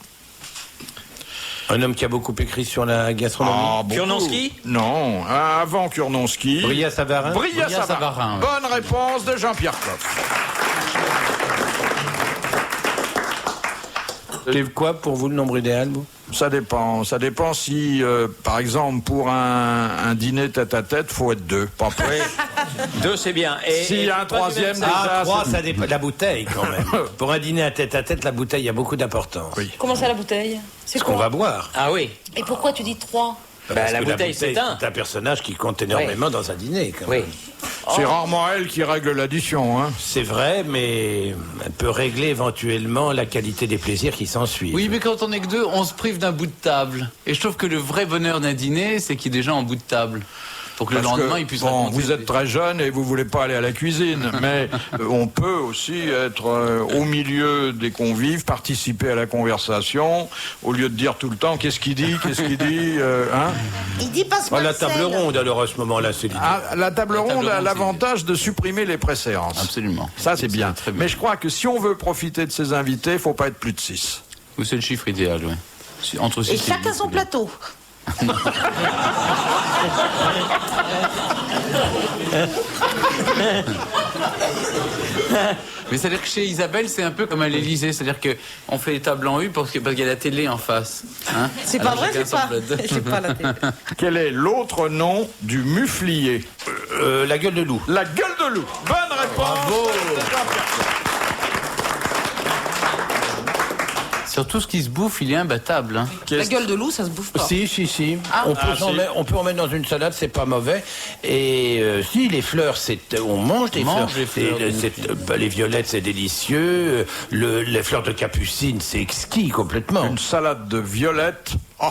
[SPEAKER 7] Un homme qui a beaucoup écrit sur la gastronomie?
[SPEAKER 3] Ah, beaucoup.
[SPEAKER 10] Kurnonski?
[SPEAKER 3] Non, avant Kurnonski.
[SPEAKER 7] Brillat-Savarin?
[SPEAKER 3] Brillat-Savarin. Bonne réponse de Jean-Pierre Coff.
[SPEAKER 7] C'est quoi pour vous le nombre idéal, vous?
[SPEAKER 3] Ça dépend si, par exemple, pour un dîner tête-à-tête, faut être 2, pas plus.
[SPEAKER 10] 2, c'est bien. Et
[SPEAKER 3] S'il y a un troisième, déjà,
[SPEAKER 7] Ah, 3,
[SPEAKER 3] c'est-
[SPEAKER 7] ça dépend. La bouteille, quand même. Pour un dîner à tête, la bouteille, il y a beaucoup d'importance.
[SPEAKER 3] Oui.
[SPEAKER 5] Comment ça, la bouteille? C'est
[SPEAKER 7] Ce qu'on va boire.
[SPEAKER 10] Ah oui.
[SPEAKER 5] Et pourquoi tu dis 3?
[SPEAKER 7] Parce
[SPEAKER 10] la
[SPEAKER 7] que
[SPEAKER 10] bouteille, c'est un.
[SPEAKER 7] C'est un personnage qui compte énormément dans un dîner, quand
[SPEAKER 10] Oui.
[SPEAKER 7] même.
[SPEAKER 3] C'est rarement elle qui règle l'addition, hein.
[SPEAKER 7] C'est vrai, mais elle peut régler éventuellement la qualité des plaisirs qui s'ensuivent.
[SPEAKER 6] Oui, mais quand on est que deux, on se prive d'un bout de table. Et je trouve que le vrai bonheur d'un dîner, c'est qu'il y ait des gens en bout de table. Pour que le
[SPEAKER 3] Parce
[SPEAKER 6] lendemain,
[SPEAKER 3] que,
[SPEAKER 6] ils puissent
[SPEAKER 3] bon,
[SPEAKER 6] raconter
[SPEAKER 3] vous êtes
[SPEAKER 6] des-
[SPEAKER 3] très jeune et vous voulez pas aller à la cuisine, mais on peut aussi être au milieu des convives, participer à la conversation, au lieu de dire tout le temps qu'est-ce qu'il dit, hein.
[SPEAKER 5] Il dit passe-moi
[SPEAKER 7] La
[SPEAKER 5] le
[SPEAKER 7] table
[SPEAKER 5] sel.
[SPEAKER 7] ronde, alors à ce moment-là, c'est l'idée.
[SPEAKER 3] Ah, la table ronde
[SPEAKER 6] ronde,
[SPEAKER 3] a
[SPEAKER 6] c'est-
[SPEAKER 3] l'avantage de supprimer les préséances.
[SPEAKER 6] Absolument.
[SPEAKER 3] Ça, c'est bien.
[SPEAKER 6] très bien.
[SPEAKER 3] Mais je crois que si on veut profiter de ses invités, il faut pas être plus de 6.
[SPEAKER 6] Ou c'est le chiffre idéal, oui. Entre
[SPEAKER 5] Et
[SPEAKER 6] 6
[SPEAKER 5] chacun son plateau.
[SPEAKER 6] Mais c'est-à-dire que chez Isabelle, c'est un peu comme à l'Élysée, c'est-à-dire qu'on fait les tables en U parce qu'il y a la télé en face. Hein.
[SPEAKER 5] C'est pas
[SPEAKER 6] Alors,
[SPEAKER 5] vrai,
[SPEAKER 6] chacun
[SPEAKER 5] c'est
[SPEAKER 6] son
[SPEAKER 5] pas.
[SPEAKER 6] plateau.
[SPEAKER 5] J'ai pas la télé.
[SPEAKER 3] Quel est l'autre nom du muflier?
[SPEAKER 7] La gueule de loup.
[SPEAKER 3] La gueule de loup. Bonne réponse.
[SPEAKER 6] Bravo. Sur tout ce qui se bouffe, il est imbattable. Hein.
[SPEAKER 5] La gueule de loup, ça se bouffe pas.
[SPEAKER 7] Si.
[SPEAKER 5] Ah.
[SPEAKER 7] On peut en mettre dans une salade, c'est pas mauvais. Et si, les fleurs, on mange des
[SPEAKER 6] mange
[SPEAKER 7] fleurs.
[SPEAKER 6] les fleurs.
[SPEAKER 7] Les violettes, c'est délicieux. Les fleurs de capucine, c'est exquis complètement.
[SPEAKER 3] Une salade de violettes. Oh,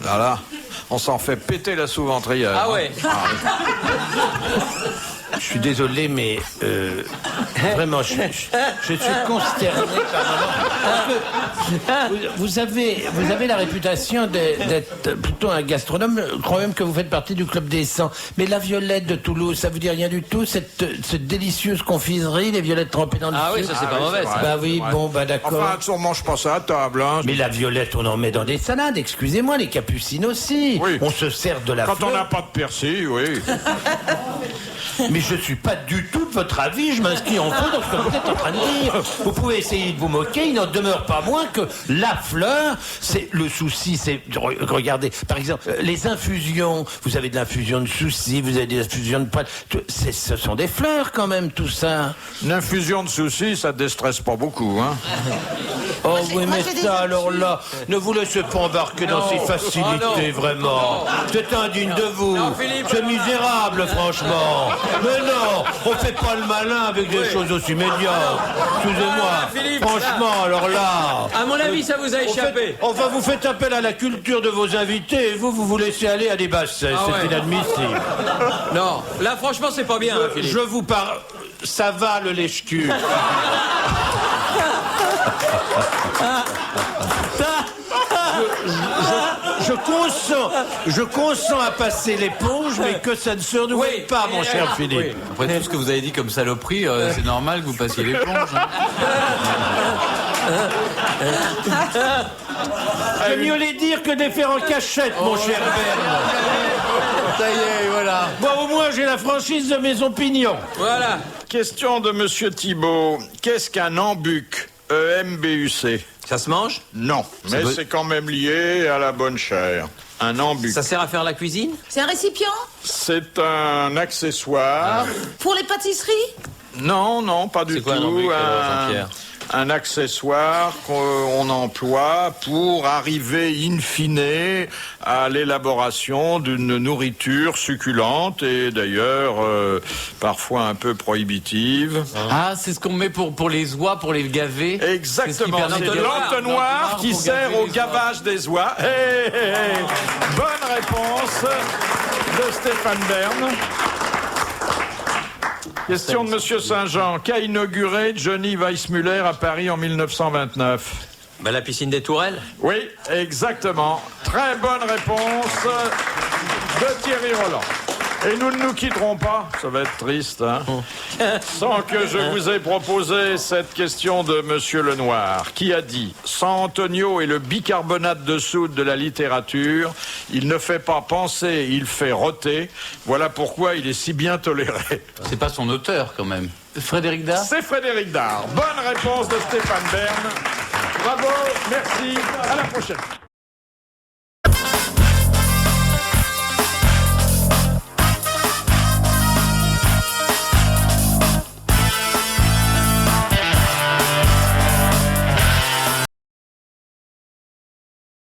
[SPEAKER 3] là, on s'en fait péter la sous-ventrière.
[SPEAKER 10] Ah ouais.
[SPEAKER 7] Je suis désolé, mais vraiment, je suis consterné par moment. Vous avez la réputation d'être plutôt un gastronome. Je crois même que vous faites partie du club des 100. Mais la violette de Toulouse, ça vous dit rien du tout? Cette délicieuse confiserie, les violettes trempées dans le
[SPEAKER 10] Ah oui,
[SPEAKER 7] sucre.
[SPEAKER 10] ça c'est pas mauvais. Ça.
[SPEAKER 7] Bah oui, bon, bah d'accord.
[SPEAKER 3] Enfin, on mange pas ça à table. Hein.
[SPEAKER 7] Mais la violette, on en met dans des salades, excusez-moi, les capucines aussi.
[SPEAKER 3] Oui.
[SPEAKER 7] On se sert de la
[SPEAKER 3] Quand
[SPEAKER 7] fleur.
[SPEAKER 3] on n'a pas de persil, oui.
[SPEAKER 7] Mais je suis pas du tout de votre avis, je m'inscris en faux dans ce que vous êtes en train de dire. Vous pouvez essayer de vous moquer, il n'en demeure pas moins que la fleur, c'est le souci, c'est... Regardez, par exemple, les infusions, vous avez de l'infusion de soucis, vous avez des infusions de poils, ce sont des fleurs quand même, tout ça.
[SPEAKER 3] Une infusion de soucis, ça déstresse pas beaucoup, hein.
[SPEAKER 7] Oh oui, mais ça, alors là, ne vous laissez pas embarquer dans ces facilités, vraiment. C'est indigne de vous. C'est misérable, franchement. Mais non, on fait pas le malin avec des choses aussi médiocres. Excusez-moi.
[SPEAKER 10] Philippe,
[SPEAKER 7] Franchement, alors là...
[SPEAKER 10] À mon avis, ça vous a échappé.
[SPEAKER 7] Enfin, vous faites appel à la culture de vos invités et vous laissez aller à des bassesses. C'est inadmissible.
[SPEAKER 10] Non, là franchement c'est pas bien, Philippe.
[SPEAKER 7] Je vous parle... Ça va, le lèche-cul. Je consens à passer l'éponge, mais que ça ne se renouvelle pas, mon cher Philippe.
[SPEAKER 6] Oui. Après tout ce que vous avez dit comme saloperie, c'est normal que vous passiez l'éponge. Hein.
[SPEAKER 7] C'est mieux les dire que de les faire en cachette, mon cher Berne.
[SPEAKER 6] Ça y est, voilà.
[SPEAKER 7] Moi, au moins, j'ai la franchise de mes opinions.
[SPEAKER 10] Voilà.
[SPEAKER 3] Question de Monsieur Thibault. Qu'est-ce qu'un embuc? E-M-B-U-C.
[SPEAKER 10] Ça se mange?
[SPEAKER 3] Non, mais c'est quand même lié à la bonne chair. Un embuc.
[SPEAKER 10] Ça sert à faire la cuisine?
[SPEAKER 5] C'est un récipient?
[SPEAKER 3] C'est un accessoire.
[SPEAKER 5] Pour les pâtisseries?
[SPEAKER 3] Non, non, pas du
[SPEAKER 10] C'est
[SPEAKER 3] tout.
[SPEAKER 10] quoi un embuc, Jean-Pierre?
[SPEAKER 3] Un accessoire qu'on emploie pour arriver in fine à l'élaboration d'une nourriture succulente et d'ailleurs parfois un peu prohibitive.
[SPEAKER 6] Ah, c'est ce qu'on met pour les oies, pour les gaver.
[SPEAKER 3] Exactement, c'est l'entonnoir qui sert au gavage des oies. Hey, hey, hey. Bonne réponse de Stéphane Bern. Question de Monsieur Saint-Jean. Qu'a inauguré Johnny Weissmuller à Paris en 1929?
[SPEAKER 10] Bah, la piscine des Tourelles?
[SPEAKER 3] Oui, exactement. Très bonne réponse de Thierry Roland. Et nous ne nous quitterons pas, ça va être triste, hein, sans que je vous ai proposé cette question de Monsieur Lenoir, qui a dit « San Antonio est le bicarbonate de soude de la littérature. Il ne fait pas penser, il fait rôter. Voilà pourquoi il est si bien toléré. »
[SPEAKER 6] C'est pas son auteur, quand même. Frédéric Dard?
[SPEAKER 3] C'est Frédéric Dard. Bonne réponse de Stéphane Bern. Bravo, merci, à la prochaine.